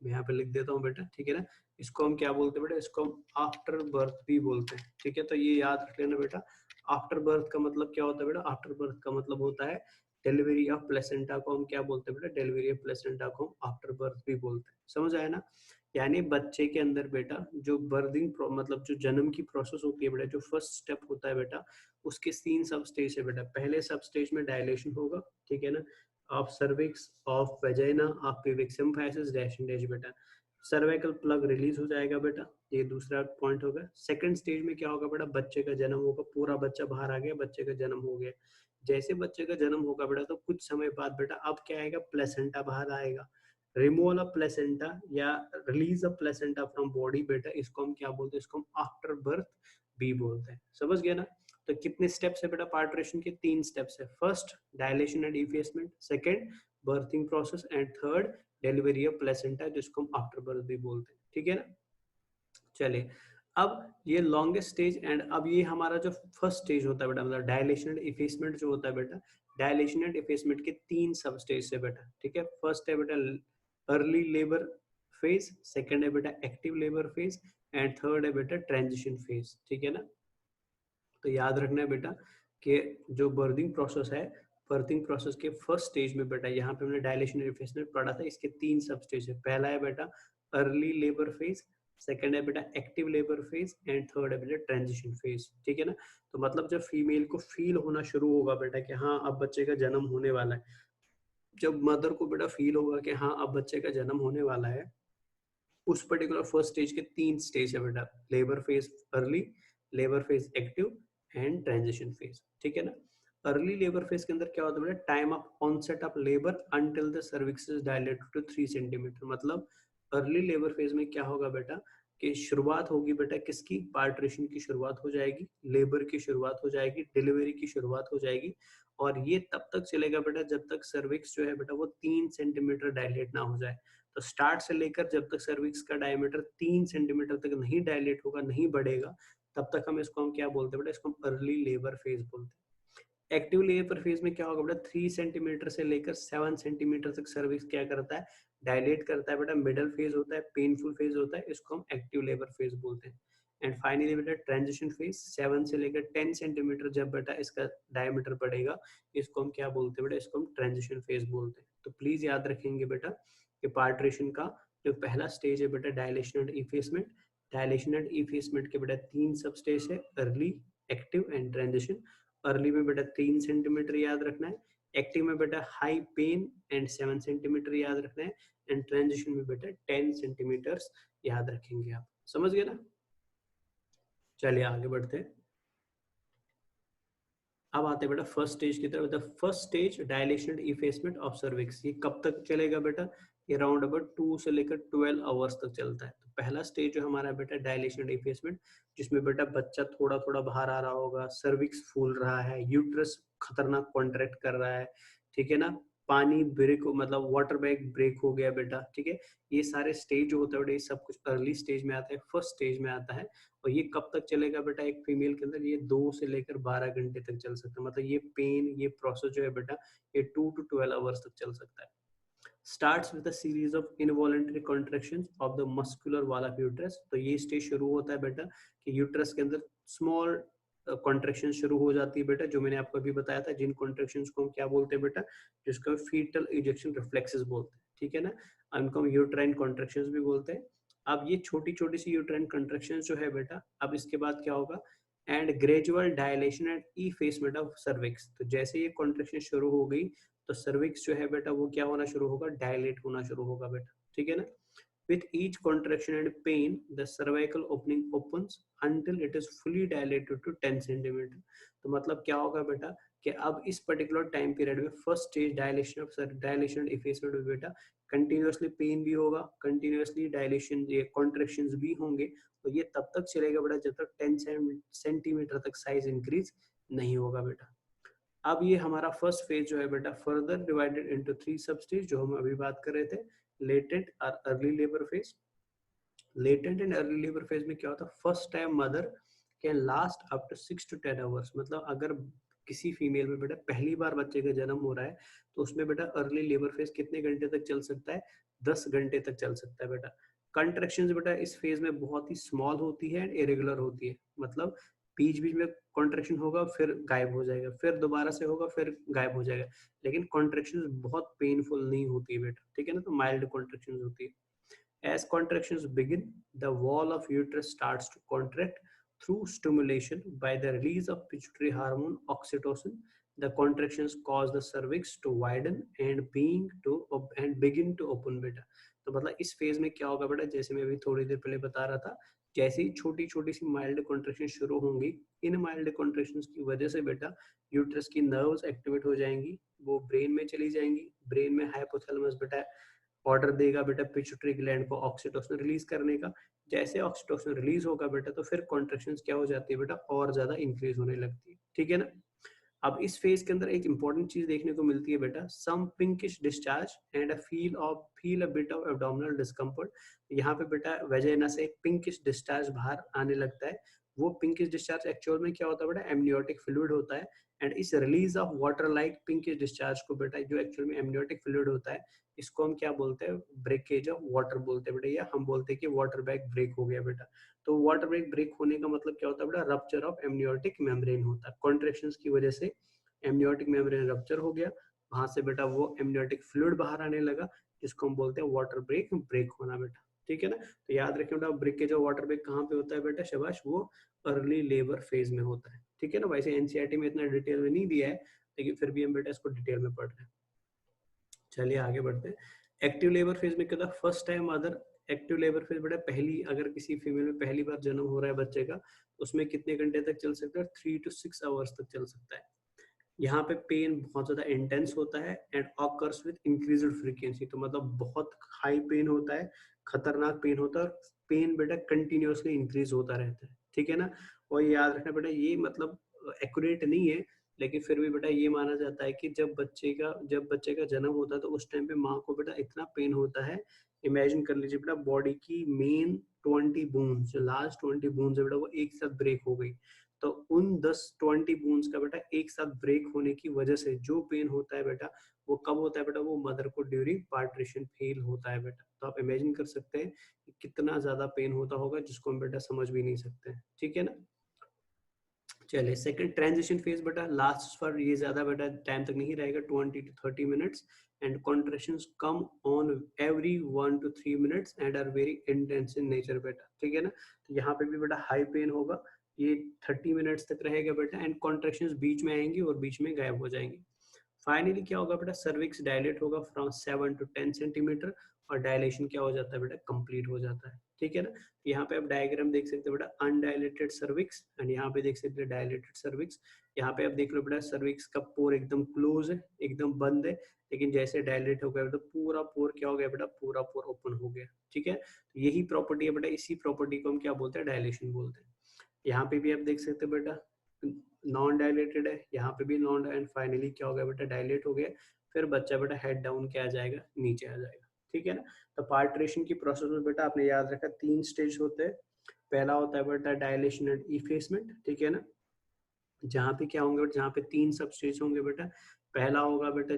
मैं यहाँ पे लिख देता हूँ बेटा। ठीक है ना। इसको हम क्या बोलते हैं बेटा, इसको हम आफ्टर बर्थ भी बोलते हैं। ठीक है, तो ये याद रख लेना बेटा। आफ्टर बर्थ का मतलब क्या होता है बेटा, आफ्टर बर्थ का मतलब होता है डिलीवरी ऑफ प्लेसेंटा को हम क्या बोलते हैं बेटा, डिलीवरी ऑफ प्लेसेंटा को हम आफ्टर बर्थ भी बोलते हैं। समझ आया ना। यानी बच्चे के अंदर बेटा जो बर्थिंग मतलब जो जन्म की प्रोसेस होती है बेटा, जो फर्स्ट स्टेप होता है बेटा, उसके 3 सब स्टेज है बेटा। पहले सब स्टेज में डायलेशन होगा, ठीक है ना, of cervix, of vagina, of pubic symphysis dash dash बेटा। सर्वाइकल प्लग रिलीज हो जाएगा बेटा, ये दूसरा पॉइंट होगा। सेकंड स्टेज में क्या होगा बेटा, बच्चे का जन्म होगा, पूरा बच्चा बाहर आ गया, बच्चे का जन्म हो गया। जैसे बच्चे का जन्म होगा बेटा, तो कुछ समय बाद बेटा अब क्या आएगा, प्लेसेंटा बाहर आएगा। रिमूवल ऑफ प्लेसेंटा या release of placenta from body बेटा, इसको हम क्या बोलते हैं, इसको हम आफ्टर बर्थ भी बोलते हैं। समझ गया ना। तो कितने स्टेप्स है बेटा पार्ट्रेशन के, 3 स्टेप्स है। First dilation and effacement, second berthing process and third delivery of placenta, जिसको हम आफ्टर बर्थ भी बोलते हैं। ठीक है ना। चलिए अब ये लॉन्गेस्ट स्टेज एंड अब ये हमारा जो फर्स्ट स्टेज होता है बेटा, मतलब डायलेशन एंड इफेसमेंट जो होता है बेटा, डायलेशन एंड इफेसमेंट के 3 सब स्टेज है बेटा। ठीक है, फर्स्ट है बेटा अर्ली लेबर फेज, सेकंड है बेटा active labour phase and third है बेटा ट्रांजिशन फेज। ठीक है ना। तो याद रखना है बेटा कि जो बर्थिंग प्रोसेस है, बर्थिंग प्रोसेस के फर्स्ट स्टेज में बेटा, यहाँ पे हमने डायलेशन एंड इफेसमेंट पढ़ा था, इसके 3 सब स्टेज है। पहला है बेटा अर्ली लेबर फेज, सेकंड है बेटा active labour phase and third है बेटा ट्रांजिशन फेज। ठीक है ना। तो मतलब जब फीमेल को फील होना शुरू होगा बेटा कि हाँ अब बच्चे का जन्म होने वाला है, जब मदर को बेटा फील होगा कि हाँ अब बच्चे का जन्म होने वाला है, उस पर्टिकुलर फर्स्ट स्टेज के 3 स्टेज है बेटा, labour phase early, labour phase active and transition phase. ठीक है ना। अर्ली लेबर फेज के अंदर क्या होता है बेटा, time of onset of labour until the cervix is dilated to 3 centimetre. मतलब अर्ली लेबर फेज में क्या होगा बेटा कि शुरुआत होगी बेटा किसकी, पार्ट्रेशन की शुरुआत हो जाएगी, लेबर की शुरुआत हो जाएगी, डिलीवरी की शुरुआत हो जाएगी, और ये तब तक चलेगा बेटा जब तक सर्विक्स जो है बेटा वो 3 सेंटीमीटर डायलेट ना हो जाए। तो स्टार्ट से लेकर जब तक सर्विक्स का डायमीटर 3 सेंटीमीटर तक नहीं डायलेट होगा, नहीं बढ़ेगा, तब तक हम इसको हम क्या बोलते हैं बेटा, इसको हम अर्ली लेबर फेज बोलते हैं। एक्टिव लेबर फेज में क्या होगा बेटा, 3 सेंटीमीटर से लेकर 7 सेंटीमीटर तक सर्विक्स क्या करता है, डायलेट करता है बेटा। मिडल फेज होता है, पेनफुल फेज होता है, इसको हम एक्टिव लेबर फेज बोलते हैं। एंड फाइनली बेटा ट्रांजिशन फेज 7 से लेकर 10 सेंटीमीटर जब बेटा इसका डायमीटर बढ़ेगा, इसको हम क्या बोलते हैं बेटा, इसको हम ट्रांजिशन फेज बोलते हैं। तो प्लीज याद रखेंगे बेटा कि पार्ट्रेशन का जो पहला स्टेज है बेटा dilation and effacement. Dilation and effacement के बेटा 3 सब स्टेज है, early, active and transition. Early में बेटा 3 सेंटीमीटर याद रखना है, एक्टिव में बेटा हाई पेन एंड 7 सेंटीमीटर याद रखना है, एंड ट्रांजिशन में बेटा 10 सेंटीमीटर याद रखेंगे। आप समझ गए ना? चलिए आगे बढ़ते हैं। अब आते हैं बेटा फर्स्ट स्टेज की तरफ। The first stage dilation effacement of cervix, ये कब तक चलेगा बेटा, ये राउंड अबाउट 2 से लेकर 12 आवर्स तक चलता है। तो पहला स्टेज जो हमारा बेटा डायलेशन इफेसमेंट, जिसमें बेटा बच्चा थोड़ा थोड़ा बाहर आ रहा होगा, सर्विक्स फूल रहा है, यूट्रस खतरनाक कॉन्ट्रैक्ट कर रहा है, ठीक है ना, पानी ब्रेक मतलब वाटर बैग ब्रेक हो गया बेटा, ठीक है। ये सारे स्टेज जो होता है बेटा, ये सब कुछ अर्ली स्टेज में आता है, फर्स्ट स्टेज में आता है। और ये कब तक चलेगा बेटा, एक फीमेल के अंदर ये 2 से लेकर 12 घंटे तक चल सकता है। मतलब ये पेन, ये प्रोसेस जो है बेटा, ये 2 to 12 आवर्स तक चल सकता है। Starts with a series of involuntary contractions of the muscular wall of uterus. तो ये स्टेज शुरू होता है बेटा कि यूट्रस के अंदर स्मॉल कॉन्ट्रैक्शन शुरू हो जाती है बेटा, जो मैंने आपको अभी बताया था, जिन कॉन्ट्रैक्शंस को हम क्या बोलते हैं बेटा, जिसको फीटल इजेक्शन रिफ्लेक्सेस बोलते हैं, ठीक है ना। उनको हम यूट्राइन कॉन्ट्रैक्शंस भी बोलते हैं। अब ये छोटी छोटी सी यूट्राइन कॉन्ट्रैक्शंस जो है बेटा, अब इसके बाद क्या होगा, and gradual dilation and effacement of cervix. तो जैसे ये कॉन्ट्रैक्शन शुरू हो गई, तो सर्विक्स जो है बेटा वो क्या होना शुरू होगा, डायलेट होना शुरू होगा बेटा, ठीक है ना। With each contraction and pain, the cervical opening opens until it is fully dilated to 10 centimeter. तो मतलब क्या होगा बेटा कि अब इस पर्टिकुलर टाइम पीरियड में फर्स्ट स्टेज डायलेशन इफेसमेंट में बेटा कंटिन्यूअसली पेन भी होगा, कंटिन्यूअसली डायलेशन ये कॉन्ट्रैक्शंस भी होंगे। और ये तब तक चलेगा बेटा जब तक 10 सेंटीमीटर तक साइज इंक्रीज नहीं होगा बेटा। अब ये हमारा फर्स्ट फेज जो है बेटा फर्दर डिवाइडेड इनटू 3 सब स्टेज, जो हम अभी बात कर रहे थे, लेटेंट और early labour phase. Latent and early labour phase में क्या होता है, first time mother can last up to 6 to 10 hours. मतलब अगर किसी फीमेल में बेटा पहली बार बच्चे का जन्म हो रहा है, तो उसमें बेटा अर्ली लेबर फेज कितने घंटे तक चल सकता है, 10 घंटे तक चल सकता है बेटा। कंट्रैक्शंस बेटा इस फेज में बहुत ही स्मॉल होती है एंड इरेगुलर होती है। मतलब बीच बीच में कॉन्ट्रैक्शन होगा, फिर गायब हो जाएगा, फिर दोबारा से होगा, फिर गायब हो जाएगा। लेकिन कॉन्ट्रैक्शंस बहुत पेनफुल नहीं होती है बेटा, ठीक है ना। तो माइल्ड कॉन्ट्रैक्शंस होती है। As contractions begin, the wall of uterus starts to contract through stimulation by the release of pituitary hormone oxytocin. The contractions cause the cervix to widen and begin to open बेटा। तो मतलब इस phase में क्या होगा बेटा, जैसे मैं अभी थोड़ी देर पहले बता रहा था, जैसे ही छोटी छोटी सी माइल्ड कॉन्ट्रैक्शन शुरू होंगी, इन माइल्ड कॉन्ट्रैक्शंस की वजह से बेटा यूट्रस की नर्व्स एक्टिवेट हो जाएंगी, वो ब्रेन में चली जाएंगी। ब्रेन में हाइपोथैलेमस बेटा ऑर्डर देगा बेटा पिट्यूटरी ग्लैंड को ऑक्सीटोसिन रिलीज करने का। जैसे ऑक्सीटोसिन रिलीज होगा बेटा, तो फिर कॉन्ट्रैक्शंस क्या हो जाती है बेटा, और ज्यादा इंक्रीज होने लगती है, ठीक है ना। अब इस फेज के अंदर एक इंपॉर्टेंट चीज देखने को मिलती है बेटा, some pinkish discharge and feel a bit of abdominal discomfort. यहाँ पे बेटा वजाइना से एक पिंकिश डिस्चार्ज बाहर आने लगता है। वो पिंकिश डिस्चार्ज एक्चुअल में क्या होता है बेटा, एमनियोटिक फ्लूइड होता है। एंड इस release of water like pinkish discharge को बेटा, जो एक्चुअल में एमनियोटिक फ्लूइड होता है, इसको हम क्या बोलते हैं, ब्रेकेज ऑफ वाटर बोलते हैं बेटा, या हम बोलते हैं कि वाटर बैग ब्रेक हो गया बेटा। तो वाटर बैग ब्रेक होने का मतलब क्या होता है बेटा, रप्चर ऑफ एमनियोटिक मेम्ब्रेन होता है। कॉन्ट्रैक्शंस की वजह से एमनियोटिक मेम्ब्रेन रप्चर हो गया, वहां से बेटा वो एमनियोटिक फ्लूइड बाहर आने लगा, जिसको हम बोलते हैं वाटर ब्रेक होना बेटा, ठीक है ना। तो याद रखें बेटा, ब्रेकेज ऑफ वाटर ब्रेक कहाँ पे होता है बेटा, शाबाश, वो अर्ली लेबर फेज में होता है, ठीक है ना। वैसे एनसीईआरटी में इतना डिटेल में नहीं दिया है, लेकिन फिर भी हम बेटा इसको डिटेल में पढ़ रहे हैं। चलिए आगे बढ़ते हैं। एक्टिव लेबर फेज में क्या था, first time mother, active labour phase बेटा पहली, अगर किसी फीमेल में पहली बार जन्म हो रहा है बच्चे का, उसमें कितने घंटे तक चल सकता है, 3 to 6 आवर्स तक चल सकता है। यहाँ पे पेन बहुत ज्यादा इंटेंस होता है and occurs with increased frequency. तो मतलब बहुत हाई पेन होता है, खतरनाक पेन होता है, और पेन बेटा कंटिन्यूअसली इंक्रीज होता रहता है, ठीक है ना। और याद रखना बेटा, ये मतलब एक्यूरेट नहीं है, लेकिन फिर भी बेटा ये माना जाता है कि जब बच्चे का जन्म होता है, तो उस टाइम पे माँ को बेटा इतना पेन होता है, इमेजिन कर लीजिए बेटा, बॉडी की मेन 20 बोन्स, जो लास्ट 20 बोन्स है बेटा, वो एक साथ ब्रेक हो गई। तो उन 10-20 बोन्स का बेटा एक साथ ब्रेक होने की वजह से जो पेन होता है बेटा वो कब होता है बेटा, वो मदर को ड्यूरिंग पार्ट्रिशन फेल होता है बेटा। तो आप इमेजिन कर सकते हैं कि कितना ज्यादा पेन होता होगा जिसको हम बेटा समझ भी नहीं सकते हैं, ठीक है ना। चलिए सेकंड ट्रांजिशन फेज बेटा लास्ट फॉर ये ज्यादा बेटा टाइम तक नहीं रहेगा, 20 to 30 minutes, and contractions come on every 1 to 3 minutes and are very intense in nature बेटा, ठीक है ना। तो यहाँ पे भी बेटा हाई पेन होगा, ये 30 मिनट्स तक रहेगा बेटा, एंड कॉन्ट्रेक्शंस बीच में आएंगी और बीच में गायब हो जाएंगी। फाइनली क्या होगा बेटा, सर्विक्स डायलेट होगा फ्रॉम 7 to 10 सेंटीमीटर, और डायलेशन क्या हो जाता है बेटा, कंप्लीट हो जाता है, ठीक है ना। यहाँ पे आप डायग्राम देख सकते हो बेटा, अनडायलेटेड सर्विक्स, एंड यहाँ पे देख सकते हैं डायलेटेड सर्विक्स। यहाँ पे आप देख लो बेटा, सर्विक्स का पोर एकदम क्लोज है, एकदम बंद है, लेकिन जैसे डायलेट हो गया तो पूरा पोर क्या हो गया बेटा, पूरा पोर ओपन हो गया, ठीक है। तो यही प्रॉपर्टी है बेटा, इसी प्रॉपर्टी को हम क्या बोलते हैं, डायलेशन बोलते हैं। यहाँ पे भी आप देख सकते हो बेटा नॉन डायलेटेड है, यहाँ पे भी नॉन, एंड फाइनली क्या हो गया बेटा, डायलेट हो गया, फिर बच्चा बेटा हेड डाउन क्या आ जाएगा, नीचे आ जाएगा, ठीक है ना। तो पार्ट्रेशन की प्रोसेस में बेटा आपने याद रखा 3 स्टेज होते हैं। पहला होता है बेटा डायलेशन एंड इफेसमेंट, ठीक है ना, जहाँ पे क्या होंगे बेटा, जहाँ पे 3 सब स्टेज होंगे बेटा। पहला होगा बेटा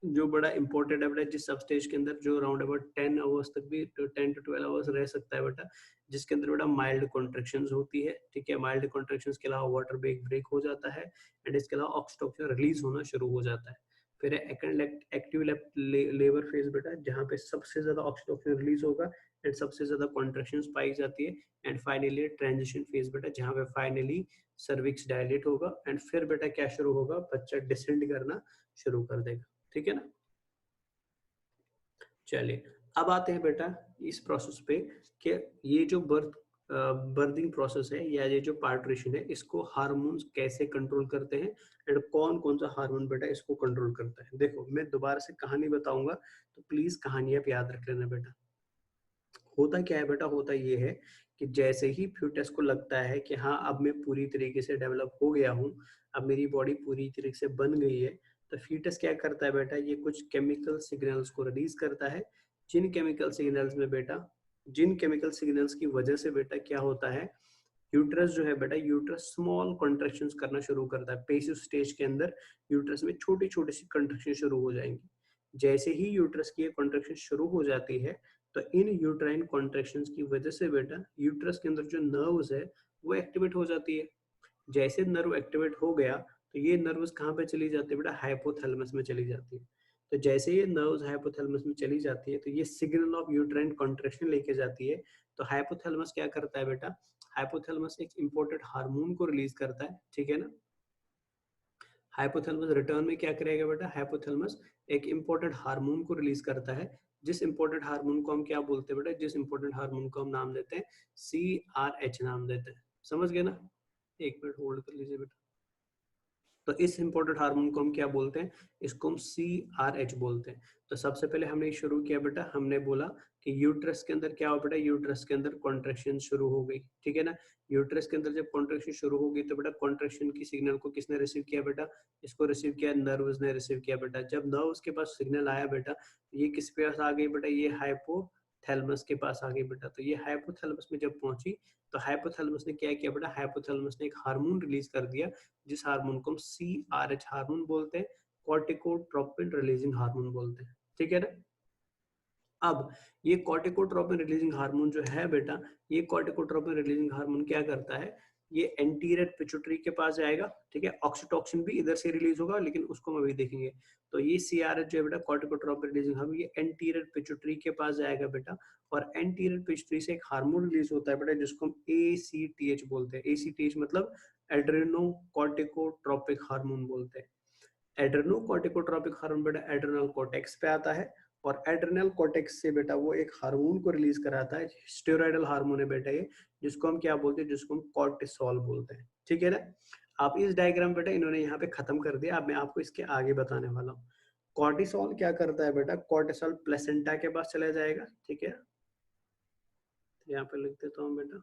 जो बड़ा इंपॉर्टेंट है बेटा, जिस सब स्टेज के अंदर जो अराउंड अबाउट 10 आवर्स तक भी, 10 to 12 आवर्स रह सकता है बेटा, जिसके अंदर बेटा माइल्ड कॉन्ट्रेक्शंस होती है, ठीक है। माइल्ड कॉन्ट्रेक्शंस के अलावा वाटर ब्रेक हो जाता है, एंड इसके अलावा ऑक्सीटोसिन रिलीज होना शुरू हो जाता है। फिर एक्टिव लेबर फेज बेटा, जहाँ पे सबसे ज्यादा ऑक्सीटोसिन रिलीज होगा एंड सबसे ज्यादा कॉन्ट्रेक्शंस पाई जाती है। एंड फाइनली ट्रांजिशन फेज बेटा, जहाँ पे फाइनली सर्विक्स डायलेट होगा, एंड फिर बेटा क्या शुरू होगा, बच्चा डिसेंड करना शुरू कर देगा, ठीक है ना। चलिए अब आते हैं बेटा इस प्रोसेस पे कि ये जो बर्थिंग प्रोसेस है या ये जो पार्ट्रिशन है, इसको हार्मोन्स कैसे कंट्रोल करते हैं, एंड कौन कौन सा हार्मोन बेटा इसको कंट्रोल करता है। देखो मैं दोबारा से कहानी बताऊंगा, तो प्लीज कहानी आप याद रख लेना बेटा। होता क्या है बेटा, होता ये है कि जैसे ही फ्यूटस को लगता है कि हाँ अब मैं पूरी तरीके से डेवलप हो गया हूँ, अब मेरी बॉडी पूरी तरीके से बन गई है, तो फ्यूटस क्या करता है बेटा, ये कुछ केमिकल सिग्नल्स को रिलीज करता है। जिन केमिकल सिग्नल्स में बेटा, जिन केमिकल सिग्नल्स की वजह से बेटा क्या होता है, यूट्रस जो है बेटा, यूट्रस स्मॉल कॉन्ट्रेक्शंस करना शुरू करता है। पेसिव स्टेज के अंदर यूट्रस में छोटी छोटी सी कॉन्ट्रेक्शन शुरू हो जाएंगी। जैसे ही यूट्रस की कॉन्ट्रेक्शन शुरू हो जाती है, तो इन यूट्राइन कॉन्ट्रेक्शंस की वजह से बेटा यूट्रस के अंदर जो नर्व्स है वो एक्टिवेट हो जाती है। जैसे नर्व एक्टिवेट हो गया, तो ये नर्व्स कहाँ पे चली जाती है बेटा, हाइपोथैलेमस में चली जाती है। तो जैसे ये नर्व्स हाइपोथैलेमस में चली जाती है, तो ये सिग्नल ऑफ यूट्राइन कॉन्ट्रेक्शन लेके जाती है। तो हाइपोथैलेमस क्या करता है बेटा, हाइपोथैलेमस एक इंपॉर्टेंट हार्मोन को रिलीज करता है, ठीक है ना। हाइपोथैलेमस रिटर्न में क्या करेगा बेटा, हाइपोथैलेमस एक इंपॉर्टेंट हार्मोन को रिलीज करता है, जिस इंपॉर्टेंट हार्मोन को हम क्या बोलते हैं बेटा, जिस इंपॉर्टेंट हार्मोन को हम नाम देते हैं CRH नाम देते हैं। समझ गए ना, एक मिनट होल्ड कर लीजिए बेटा। तो इस इंपॉर्टेंट हार्मोन को हम क्या बोलते हैं, इसको हम CRH बोलते हैं। तो सबसे पहले हमने शुरू किया बेटा, हमने बोला कि यूट्रस के अंदर क्या हो बेटा, यूट्रस के अंदर कॉन्ट्रेक्शन शुरू हो गई, ठीक है ना। यूट्रस के अंदर जब कॉन्ट्रेक्शन शुरू हो गई, तो बेटा कॉन्ट्रेक्शन की सिग्नल को किसने रिसीव किया बेटा, इसको रिसीव किया, नर्व्स ने रिसीव किया बेटा। जब नर्व्स के पास सिग्नल आया बेटा, ये किस पे आ गई बेटा, ये हाइपोथैलेमस के पास आ गई बेटा। तो ये हाइपोथैलेमस में जब पहुंची, तो हाइपोथैलेमस ने क्या किया बेटा, हाइपोथैलेमस ने एक हार्मोन रिलीज कर दिया, जिस हार्मोन को हम CRH हार्मोन बोलते हैं, कॉर्टिकोट्रोपिन रिलीजिंग हार्मोन बोलते हैं, ठीक है ना। अब ये कॉर्टिकोट्रोपिन रिलीजिंग हार्मोन जो है बेटा, ये कॉर्टिकोट्रोपिन रिलीजिंग हार्मोन क्या करता है, ये एंटीरियर पिट्यूटरी के पास जाएगा, ठीक है। ऑक्सीटोसिन भी इधर से रिलीज होगा, लेकिन उसको हम अभी देखेंगे। तो ये CRH जो है बेटा, कॉर्टिकोट्रोपिन रिलीजिंग हार्मोन, ये एंटीरियर पिट्यूटरी के पास जाएगा बेटा, और एंटीरियर पिट्यूटरी से एक हार्मोन रिलीज होता है बेटा, जिसको हम ACTH बोलते हैं। ACTH मतलब एड्रेनो कॉर्टिकोट्रोपिक हार्मोन बोलते हैं। एड्रेनोकॉर्टिकोट्रोपिक हार्मोन बेटा एड्रेनल कॉर्टेक्स पे आता है, और एड्रेनल कॉर्टेक्स से बेटा वो एक हार्मोन को रिलीज कराता है, स्टेरॉयडल हार्मोन है बेटा ये, जिसको हम क्या बोलते हैं, जिसको हम कॉर्टिसोल बोलते हैं, ठीक है ना। आप इस डायग्राम बेटा इन्होंने यहाँ पे खत्म कर दिया, अब मैं आपको इसके आगे बताने वाला हूँ। कॉर्टिसोल क्या करता है बेटा, कॉर्टिसोल प्लेसेंटा के पास चला जाएगा, ठीक है। यहाँ पे लिख देता हूँ बेटा,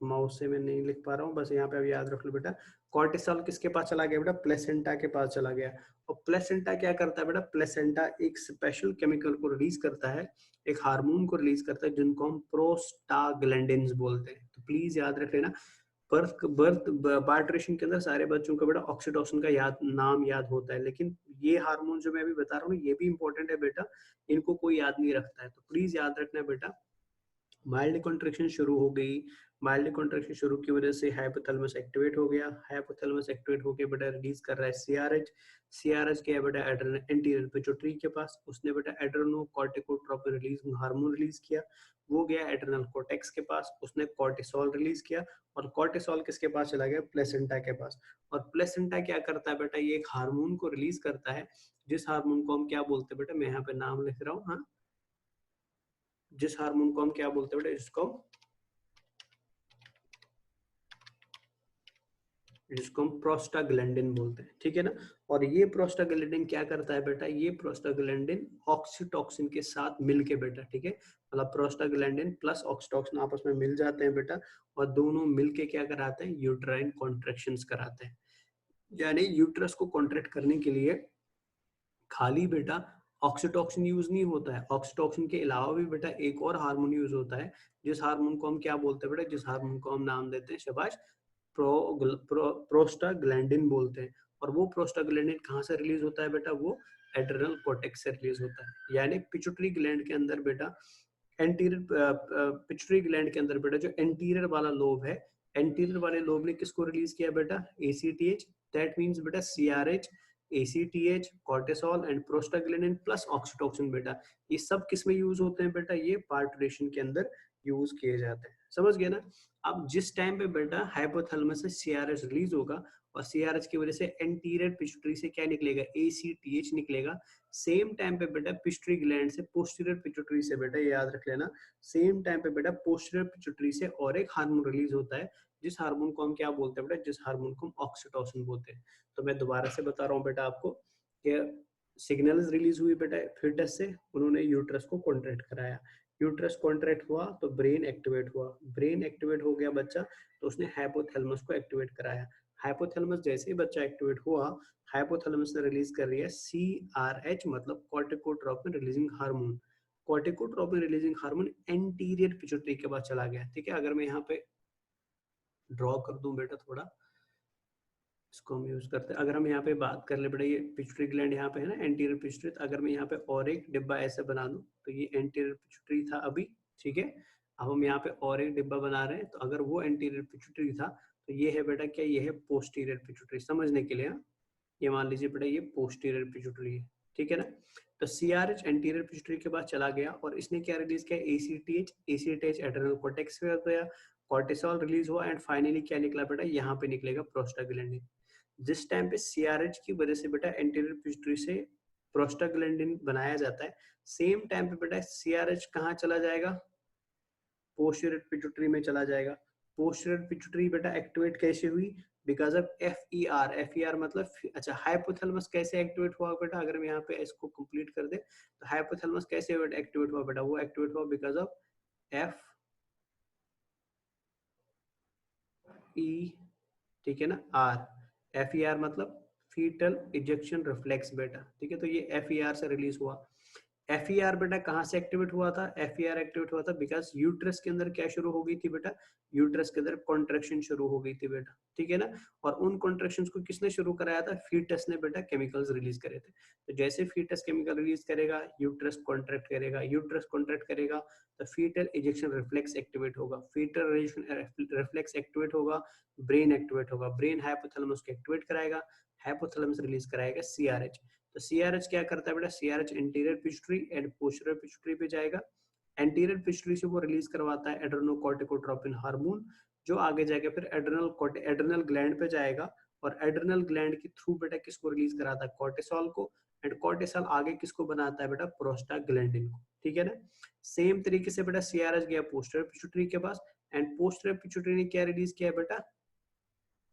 माउस से मैं नहीं लिख पा रहा हूँ, बस यहाँ पे अब याद रख लो बेटा। कॉर्टिसोल किसके पास चला गया बेटा, प्लेसेंटा के पास चला गया, और प्लेसेंटा क्या करता है बेटा, प्लेसेंटा एक स्पेशल केमिकल को रिलीज करता है, एक हार्मोन को रिलीज करता है जिनको हम प्रोस्टाग्लैंडिन्स बोलते हैं। तो प्लीज याद रख लेना, बर्थ पार्ट्रेशन के अंदर सारे बच्चों को बेटा ऑक्सीटोसिन का नाम याद होता है, लेकिन ये हार्मोन जो मैं अभी बता रहा हूँ ये भी इंपॉर्टेंट है बेटा, इनको कोई याद नहीं रखता है। तो प्लीज याद रखना बेटा, माइल्ड कॉन्ट्रैक्शन शुरू हो गई, माइल्ड कॉन्ट्रैक्शन शुरू की वजह से हाइपोथैलेमस एक्टिवेट हो गया, हाइपोथैलेमस एक्टिवेट होकर बेटा रिलीज कर रहा है सीआरएच, सीआरएच क्या है बेटा, एंटीरियर पिट्यूटरी के पास, उसने बेटा एड्रेनोकॉर्टिकोट्रोपिन रिलीज हार्मोन रिलीज किया, वो गया एड्रेनल कोर्टेक्स के पास, उसने कॉर्टिसोल रिलीज किया, और कॉर्टिसोल किसके पास चला गया, प्लेसेंटा के पास। और प्लेसेंटा क्या करता है बेटा, ये एक हार्मोन को रिलीज करता है, जिस हार्मोन को हम क्या बोलते हैं बेटा, मैं यहाँ पे नाम लिख रहा हूँ, हाँ, जिस हार्मोन को हम क्या बोलते हैं बेटा, जिसको हम प्रोस्टाग्लैंडिन बोलते हैं, ठीक है ना। और ये प्रोस्टाग्लैंडिन क्या करता है बेटा, ये प्रोस्टाग्लैंडिन ऑक्सीटोसिन के साथ मिलके बेटा, ठीक है, मतलब प्रोस्टाग्लैंडिन प्लस ऑक्सीटोसिन आपस में मिल जाते हैं बेटा, और दोनों मिलके क्या कराते हैं, यूट्राइन कॉन्ट्रैक्शंस कराते हैं। यानी यूट्रस को कॉन्ट्रैक्ट करने के लिए खाली बेटा ऑक्सीटोसिन यूज नहीं होता है, ऑक्सीटोसिन के अलावा भी बेटा एक और हार्मोन यूज होता है, जिस हार्मोन को हम क्या बोलते हैं बेटा, जिस हार्मोन को हम नाम देते हैं शाबाश प्रोस्टाग्लैंडिन बोलते हैं। और वो प्रोस्टाग्लैंडिन कहाँ से रिलीज होता है बेटा, वो एड्रेनल कोर्टेक्स से रिलीज होता है। यानी पिट्यूटरी ग्लैंड के अंदर बेटा, एंटीरियर पिट्यूटरी ग्लैंड के अंदर बेटा जो एंटीरियर वाला लोब है, एंटीरियर वाले लोब ने किसको रिलीज किया बेटा, एसीटीएच, दैट मींस बेटा CRH, ACTH, cortisol and prostaglandin plus oxytocin बेटा, ये सब किस में यूज होते हैं बेटा, ये पार्टुरेशन के अंदर यूज किए जाते हैं। समझ गए ना। अब जिस टाइम पे बेटा हाइपोथैलेमस से सीआरएच रिलीज होगा, और सीआरएच की वजह से एंटीरियर पिट्यूटरी से क्या निकलेगा, एसीटीएच निकलेगा, सेम टाइम पे बेटा पिट्यूटरी ग्लैंड से पोस्टीरियर पिट्यूटरी से बेटा, ये याद रख लेना, सेम टाइम पे बेटा पोस्टीरियर पिट्यूटरी से और एक हार्मोन रिलीज होता है, जिस हार्मोन को हम क्या बोलते हैं बेटा, जिस हार्मोन को हम ऑक्सीटोसिन बोलते हैं। तो मैं दोबारा से बता रहा हूँ बेटा आपको कि सिग्नल्स रिलीज हुई बेटा फीटस से, उन्होंने यूट्रस को कॉन्ट्रैक्ट कराया, यूट्रस कॉन्ट्रैक्ट हुआ तो ब्रेन एक्टिवेट हुआ, ब्रेन एक्टिवेट हो गया बच्चा, तो उसने हाइपोथैलेमस को एक्टिवेट कराया, हाइपोथैलेमस जैसे ही बच्चा एक्टिवेट हुआ, हाइपोथैलेमस ने रिलीज कर रही है सीआरएच, मतलब corticotropin releasing hormone, corticotropin releasing hormone anterior pituitary के पास चला गया, ठीक है। अगर मैं यहाँ पे ड्रॉ कर दूं बेटा थोड़ा, इसको हम यूज करते हैं, अगर हम यहाँ पे बात कर ले बेटा, ये पिट्यूटरी ग्लैंड यहाँ पे है ना, एंटीरियर पिट्यूटरी, तो अगर मैं यहाँ पे और एक डिब्बा ऐसे बना दूं, तो ये एंटीरियर पिट्यूटरी था अभी, ठीक है। अब हम यहाँ पे और एक डिब्बा बना रहे हैं, तो अगर वो एंटीरियर पिट्यूटरी था, तो ये है बेटा क्या, ये है पोस्टीरियर पिट्यूटरी, समझने के लिए, ये मान लीजिए बेटा ये पोस्टीरियर पिट्यूटरी है, ठीक है ना। तो सीआरएच एंटीरियर पिट्यूटरी के पास चला गया, और इसने क्या रिलीज किया, एसीटीएच, एसीटीएच एड्रेनल कोर्टेक्स में गया, कॉर्टिसोल रिलीज हुआ, एंड फाइनली क्या निकला बेटा, यहाँ पे निकलेगा प्रोस्टाग्लैंडिन। जिस टाइम पे सीआरएच की वजह से बेटा एंटीरियर पिट्यूटरी से प्रोस्टाग्लैंडिन बनाया जाता है, सेम टाइम पे बेटा सीआरएच कहाँ चला जाएगा, पोस्टीरियर पिट्यूटरी में चला जाएगा। पोस्टीरियर पिट्यूटरी बेटा एक्टिवेट कैसे हुई, बिकॉज ऑफ एफईआर, एफईआर मतलब अच्छा, हाइपोथैलेमस कैसे एक्टिवेट हुआ बेटा, अगर हम यहाँ पे इसको कंप्लीट कर दे, तो हाइपोथैलेमस कैसे एक्टिवेट हुआ बेटा, वो एक्टिवेट हुआ बिकॉज ऑफ एफ ई, ठीक है ना, आर, एफ ई आर मतलब फीटल इजेक्शन रिफ्लेक्स बेटा, ठीक है। तो ये एफ ई आर से रिलीज हुआ। एफ ई आर बेटा कहाँ से एक्टिवेट हुआ था, एफ ई आर एक्टिवेट हुआ था बिकॉज यूट्रस के अंदर क्या शुरू हो गई थी बेटा, यूट्रस के अंदर कॉन्ट्रेक्शन शुरू हो गई थी बेटा, ठीक है ना। और उन कॉन्ट्रेक्शंस को किसने शुरू कराया था, फीटस ने बेटा केमिकल्स रिलीज करे थे। तो जैसे फीटस केमिकल रिलीज करेगा, यूट्रस कॉन्ट्रैक्ट करेगा, यूट्रस कॉन्ट्रैक्ट करेगा, तो फीटल इजेक्शन रिफ्लेक्स एक्टिवेट होगा, फीटल रिफ्लेक्स एक्टिवेट होगा, ब्रेन एक्टिवेट होगा, ब्रेन हाइपोथैलेमस को एक्टिवेट कराएगा, हाइपोथैलेमस रिलीज कराएगा सीआरएच। तो सीआरएच क्या करता है बेटा, CRH anterior pituitary and posterior pituitary पे जाएगा, एंटीरियर पिट्यूटरी से वो रिलीज करवाता है एड्रेनोकॉर्टिकोट्रोपिन हार्मोन, जो आगे जाके फिर एड्रेनल ग्लैंड पे जाएगा, और एड्रेनल ग्लैंड के थ्रू बेटा किसको रिलीज कराता है, कॉर्टिसोल को, एंड कॉर्टिसोल आगे किसको बनाता है बेटा, प्रोस्टाग्लैंडिन को, ठीक है ना। सेम तरीके से बेटा सीआरएच गया पोस्टीरियर पिट्यूटरी के पास, एंड पोस्टीरियर पिट्यूटरी ने क्या रिलीज किया बेटा,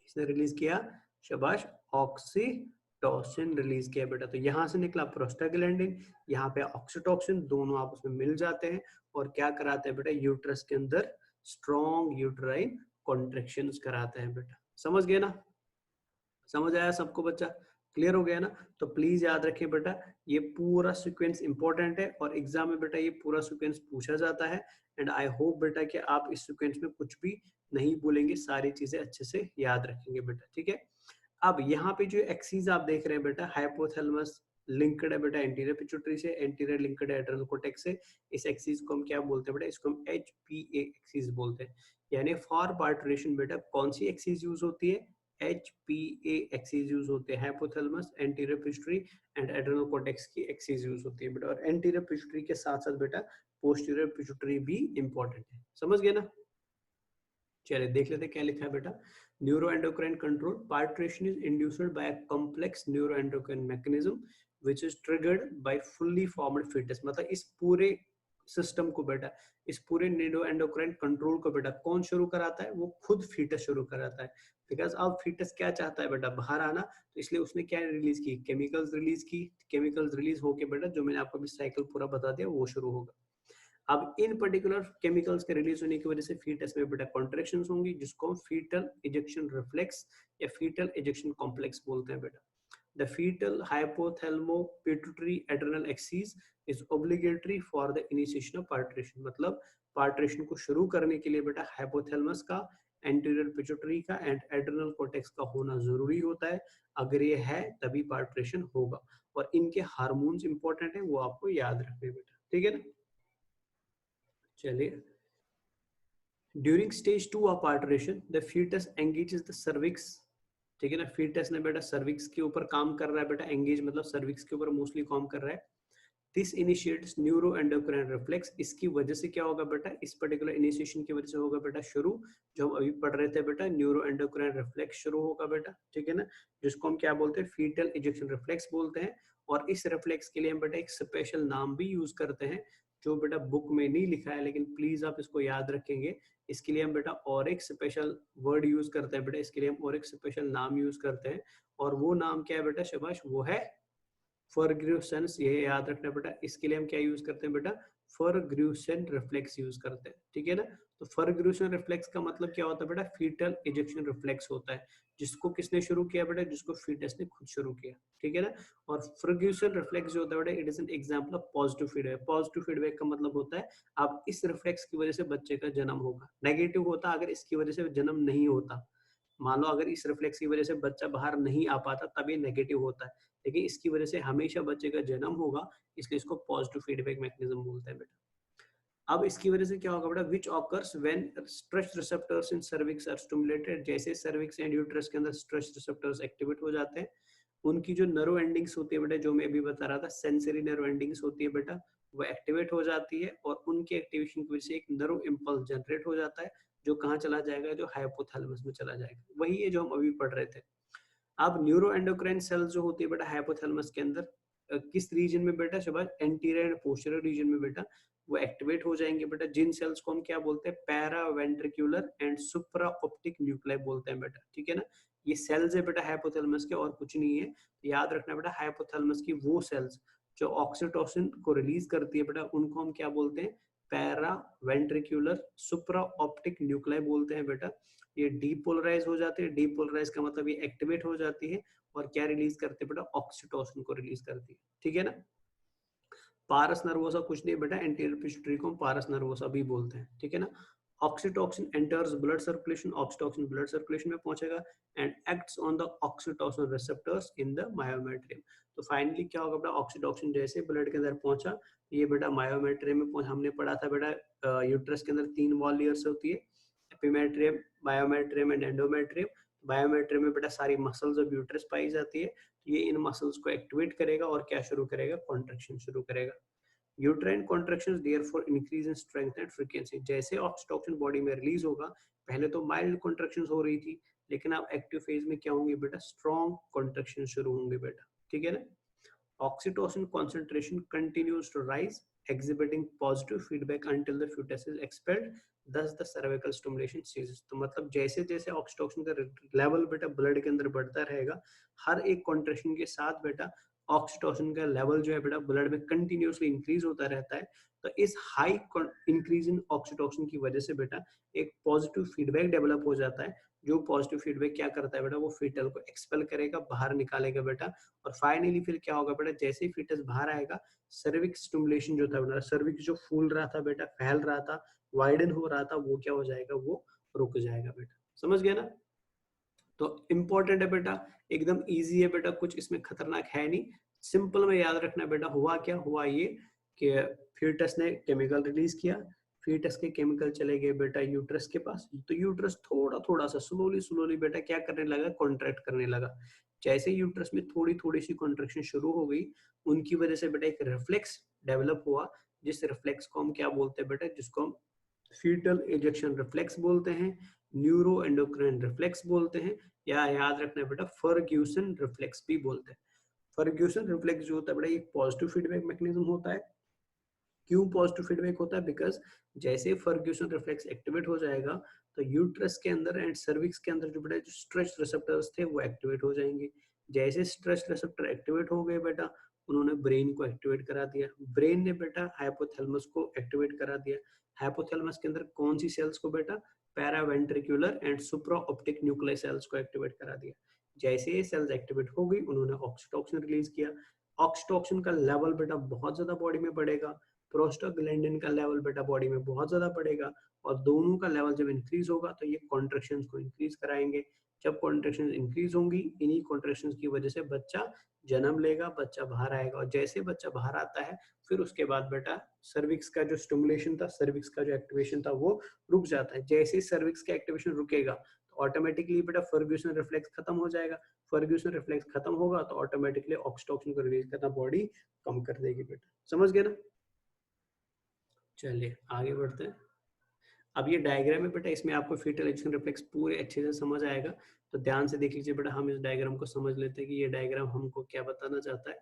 इसने रिलीज किया शाबाश ऑक्सीटोसिन रिलीज किया बेटा। तो यहां से निकला प्रोस्टाग्लैंडिन, यहाँ पे ऑक्सीटोसिन, दोनों आपस में मिल जाते हैं, और क्या कराते हैं बेटा, यूट्रस के अंदर स्ट्रॉन्ग यूट्राइन कॉन्ट्रैक्शंस कराते हैं बेटा। समझ गए ना, समझ आया सबको बच्चा। क्लियर हो गया ना? तो प्लीज याद रखें बेटा, ये पूरा सीक्वेंस इंपॉर्टेंट है और एग्जाम में बेटा ये पूरा सीक्वेंस पूछा जाता है। एंड आई होप बेटा कि आप इस सीक्वेंस में कुछ भी नहीं भूलेंगे, सारी चीजें अच्छे से याद रखेंगे बेटा, ठीक है। अब यहाँ पे जो एक्सीज आप देख रहे हैं बेटा, हाइपोथैलेमस लिंक्ड है बेटा एंटीरियर पिट्यूटरी से, एंटीरियर लिंक्ड है एड्रेनल कोर्टेक्स से। इस एक्सीज को हम क्या बोलते हैं बेटा, इसको हम HPA एक्सीज बोलते हैं। यानी फॉर पार्टुरेशन बेटा कौन सी एक्सीज यूज होती है, HPA एक्सीज यूज होते हैं। Hypothalamus, anterior pituitary and adrenal cortex की एक्सीज यूज होती है बेटा। और एंटीरियर पिट्यूटरी के साथ साथ बेटा पोस्टीरियर पिट्यूटरी भी इंपॉर्टेंट है, समझ गए ना? चलिए देख लेते क्या लिखा है बेटा। Neuroendocrine control, parturition is induced by a complex neuroendocrine mechanism which is triggered by fully formed foetus. मतलब इस पूरे सिस्टम को बेटा, इस पूरे न्यूरोएंडोक्राइन कंट्रोल को बेटा कौन शुरू कराता है, वो खुद फीटस शुरू कराता है। बिकॉज अब फीटस क्या चाहता है बेटा, बाहर आना, तो इसलिए उसने क्या रिलीज की, केमिकल्स रिलीज की। केमिकल्स रिलीज होके बेटा, जो मैंने आपको अभी साइकिल पूरा बता दिया, वो शुरू होगा। अब इन पर्टिकुलर केमिकल्स के रिलीज होने की वजह से फीटस में बेटा कॉन्ट्रैक्शंस होंगी, जिसको हम फीटल इजेक्शन रिफ्लेक्स या फीटल इजेक्शन कॉम्प्लेक्स बोलते हैं बेटा। The fetal hypothalamo-pituitary adrenal axis is obligatory for the initiation of parturition। मतलब पार्टरेशन को शुरू करने के लिए बेटा हाइपोथैलेमस का, एंटीरियर पिट्यूटरी का एंड एड्रेनल कोर्टेक्स का होना जरूरी होता है। अगर ये है तभी पार्टरेशन होगा। और इनके हार्मोन्स इंपॉर्टेंट है, वो आपको याद रखने बेटा, ठीक है ना। चलिए, during stage 2 of parturition the foetus engages the cervix. ठीक है ना, फीटस ने बेटा सर्विक्स के ऊपर काम कर रहा है बेटा, एंगेज मतलब सर्विक्स के ऊपर मोस्टली काम कर रहा है। This initiates neuro endocrine reflex. इसकी वजह से क्या होगा बेटा, इस पर्टिकुलर इनिशिएशन की वजह से होगा बेटा शुरू, जो हम अभी पढ़ रहे थे बेटा, न्यूरो एंडोक्राइन रिफ्लेक्स शुरू होगा बेटा, ठीक है ना, जिसको हम क्या बोलते हैं, फीटल इजेक्शन रिफ्लेक्स बोलते हैं। और इस रिफ्लेक्स के लिए हम बेटा एक स्पेशल नाम भी यूज करते हैं, जो बेटा बुक में नहीं लिखा है, लेकिन प्लीज आप इसको याद रखेंगे। इसके लिए हम बेटा और एक स्पेशल वर्ड यूज करते हैं बेटा, इसके लिए हम और एक स्पेशल नाम यूज करते हैं। और वो नाम क्या है बेटा शाबाश, वो है फर्ग्यूसेंस। ये याद रखना बेटा, इसके लिए हम क्या यूज करते हैं बेटा, फर्ग्यूसेन रिफ्लेक्स यूज करते हैं, ठीक है ना। तो फर्ग्यूसेन रिफ्लेक्स का मतलब क्या होता है बेटा, फीटल इजेक्शन रिफ्लेक्स होता है, जिसको किसने शुरू किया बेटा, जिसको फीटस ने खुद शुरू किया, ठीक है ना। और फर्ग्यूसेन रिफ्लेक्स जो होता है बेटा, it is an example of positive feedback. Positive feedback का मतलब होता है अब इस रिफ्लेक्स की वजह से बच्चे का जन्म होगा। नेगेटिव होता अगर इसकी वजह से जन्म नहीं होता। मान लो अगर इस रिफ्लेक्स की वजह से बच्चा बाहर नहीं आ पाता, तब ये नेगेटिव होता है। लेकिन इसकी वजह से हमेशा बच्चे का जन्म होगा, इसलिए इसको पॉजिटिव फीडबैक मैकेनिज्म बोलते हैं बेटा। अब इसकी वजह से क्या होगा बेटा, which occurs when stretch receptors in cervix are stimulated. जैसे सर्विक्स एंड यूट्रस के अंदर स्ट्रेच रिसेप्टर्स एक्टिवेट हो जाते हैं, उनकी जो नर्व एंडिंग्स होती है बेटा, जो मैं अभी बता रहा था, सेंसरी नर्व एंडिंग्स होती है बेटा, वो एक्टिवेट हो जाती है। और उनके एक्टिवेशन की वजह से एक नर्व इम्पल्स जनरेट हो जाता है, जो कहाँ चला जाएगा, जो हाइपोथैलेमस में चला जाएगा। वही है जो हम अभी पढ़ रहे थे। अब न्यूरो एंडोक्राइन सेल्स जो होती है बेटा हाइपोथैलेमस के अंदर, किस रीजन में बेटा शाबाश, एंटीरियर एंड पोस्टीरियर रीजन में बेटा वो एक्टिवेट हो जाएंगे बेटा। जिन सेल्स को हम क्या बोलते हैं, para ventricular and supra optic nuclei बोलते हैं बेटा, ठीक है ना। ये सेल्स है बेटा हाइपोथैलेमस के, और कुछ नहीं है। याद रखना बेटा, हाइपोथैलेमस की वो सेल्स जो ऑक्सीटोसिन को रिलीज करती है बेटा, उनको हम क्या बोलते हैं, पैरा वेंट्रिकुलर सुप्रा ऑप्टिक न्यूक्लियाई बोलते हैं बेटा। ये डीपोलराइज हो जाती है, डीपोलराइज का मतलब ये एक्टिवेट हो जाती है, और क्या रिलीज करते हैं बेटा, ऑक्सीटोसिन को रिलीज करती है, ठीक है ना। पारस नर्वोसा कुछ नहीं बेटा, एंटीरियर पिट्यूटरी को पारस नर्वोसा भी बोलते हैं, ठीक है ना। Oxytocin enters blood circulation, oxytocin blood circulation में पहुंचेगा and acts on the oxytocin receptors in the myometrium. तो फाइनली क्या होगा बेटा, ऑक्सीटोसिन जैसे ब्लड के अंदर पहुंचा, ये बेटा मायोमेट्रियम में पहुंचा। हमने पढ़ा था बेटा यूट्रस के अंदर 3 वॉल लेयर्स होती है, एपिमेट्रियम, बायोमेट्रियम एंड एंडोमेट्रियम। बायोमेट्रियम में बेटा सारी मसल्स ऑफ यूट्रस पाई जाती है, तो ये इन मसल्स को एक्टिवेट करेगा और क्या शुरू करेगा, कॉन्ट्रैक्शन शुरू करेगा। Uterine contractions therefore increase in strength and frequency. जैसे ऑक्सीटोसिन बॉडी में रिलीज होगा, पहले तो माइल्ड कॉन्ट्रैक्शंस हो रही थी, लेकिन अब एक्टिव फेज में क्या होंगे बेटा, स्ट्रॉन्ग कॉन्ट्रैक्शन शुरू होंगे बेटा, ठीक है ना। Oxytocin concentration continues to rise, exhibiting positive feedback until the fetus is expelled, thus the cervical stimulation ceases। तो मतलब जैसे जैसे ऑक्सीटोसिन का लेवल बेटा ब्लड के अंदर बढ़ता रहेगा, हर एक कॉन्ट्रैक्शन के साथ बेटा ऑक्सीटोसिन का लेवल जो है बेटा ब्लड में कंटिन्यूसली इंक्रीज होता रहता है। तो इस हाई इंक्रीज इन ऑक्सीटोसिन की वजह से बेटा एक पॉजिटिव फीडबैक डेवलप हो जाता है, जो पॉजिटिव फीडबैक क्या करता है बेटा, वो फीटल को एक्सपेल करेगा, बाहर निकालेगा बेटा, और फाइनली फिर क्या होगा बेटा, जैसे ही फीटस बाहर आएगा, सर्विक्स स्टिमुलेशन जो था बेटा, सर्विक्स जो फूल रहा था बेटा, फैल रहा था, वाइडन हो रहा था, वो क्या हो जाएगा, वो रुक जाएगा बेटा। समझ गया ना? तो इम्पोर्टेंट है बेटा, एकदम इजी है बेटा, कुछ इसमें खतरनाक है नहीं, सिंपल में याद रखना बेटा। हुआ क्या, हुआ ये कि फीटस ने केमिकल रिलीज किया, फीटस के केमिकल चले गए बेटा यूट्रस के पास, तो यूट्रस थोड़ा थोड़ा सा स्लोली स्लोली बेटा क्या करने लगा, कॉन्ट्रैक्ट करने लगा। जैसे यूट्रस में थोड़ी थोड़ी सी कॉन्ट्रैक्शन शुरू हो गई, उनकी वजह से बेटा एक रिफ्लेक्स डेवलप हुआ, जिस रिफ्लेक्स को हम क्या बोलते हैं बेटा, जिसको हम फीटल एजेक्शन रिफ्लेक्स बोलते हैं, न्यूरो एंडोक्राइन रिफ्लेक्स बोलते हैं, या याद रखना बेटा फर्ग्यूसन रिफ्लेक्स भी बोलते हैं। फर्ग्यूसन रिफ्लेक्स जो होता है बेटा, एक पॉजिटिव फीडबैक मैकेनिज्म होता है। क्यों पॉजिटिव फीडबैक होता है? बिकॉज जैसे फर्ग्यूसन रिफ्लेक्स एक्टिवेट हो जाएगा, तो यूट्रस के अंदर एंड सर्विक्स के अंदर जो बेटा जो स्ट्रेच रिसेप्टर्स थे वो एक्टिवेट हो जाएंगे। जैसे स्ट्रेच रिसेप्टर एक्टिवेट हो गए बेटा, उन्होंने ब्रेन को एक्टिवेट करा दिया, ब्रेन ने बेटा हाइपोथैलेमस को एक्टिवेट करा दिया। हाइपोथैलेमस के अंदर कौन सी सेल्स को बेटा, paraventricular and supra optic nuclear cells को एक्टिवेट करा दिया। जैसे ये सेल्स एक्टिवेट हो गई, उन्होंने ऑक्सीटोसिन रिलीज किया। ऑक्सीटोसिन का लेवल बेटा बहुत ज्यादा बॉडी में बढ़ेगा, प्रोस्टाग्लैंडिन का लेवल बेटा बॉडी में बहुत ज्यादा बढ़ेगा, और दोनों का लेवल जब इंक्रीज होगा तो ये कॉन्ट्रैक्शंस को इंक्रीज कराएंगे। जब कॉन्ट्रैक्शंस इंक्रीज होंगी, इन्हीं कॉन्ट्रैक्शंस की वजह से बच्चा जन्म लेगा, बच्चा बाहर आएगा, और जैसे बच्चा बाहर आता है, फिर उसके बाद बेटा सर्विक्स का जो स्टिमुलेशन था, सर्विक्स का जो एक्टिवेशन था, वो रुक जाता है। जैसे ही सर्विक्स का एक्टिवेशन रुकेगा, तो ऑटोमेटिकली बेटा फर्ग्यूसन रिफ्लेक्स खत्म हो जाएगा। फर्ग्यूसन रिफ्लेक्स खत्म होगा तो ऑटोमेटिकली ऑक्सीटोसिन को रिलीज करना बॉडी कम कर देगी बेटा। समझ गए ना? चलिए आगे बढ़ते हैं। अब ये डायग्राम है बेटा, इसमें आपको फीटल एजेक्शन रिफ्लेक्स पूरे अच्छे से समझ आएगा, तो ध्यान से देख लीजिए बेटा। हम इस डायग्राम को समझ लेते हैं कि ये डायग्राम हमको क्या बताना चाहता है।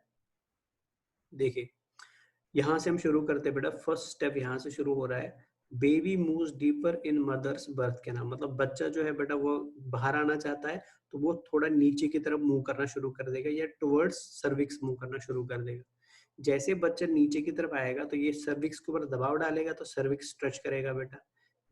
देखिए, यहाँ से हम शुरू करते हैं बेटा, फर्स्ट स्टेप यहाँ से शुरू हो रहा है। Baby moves deeper in mother's birth canal, मतलब बच्चा जो है बेटा वो बाहर आना चाहता है, तो वो थोड़ा नीचे की तरफ मूव करना शुरू कर देगा, या टुवर्ड्स सर्विक्स मूव करना शुरू कर देगा। जैसे बच्चा नीचे की तरफ आएगा, तो ये सर्विक्स के ऊपर दबाव डालेगा, तो सर्विक्स स्ट्रेच करेगा बेटा।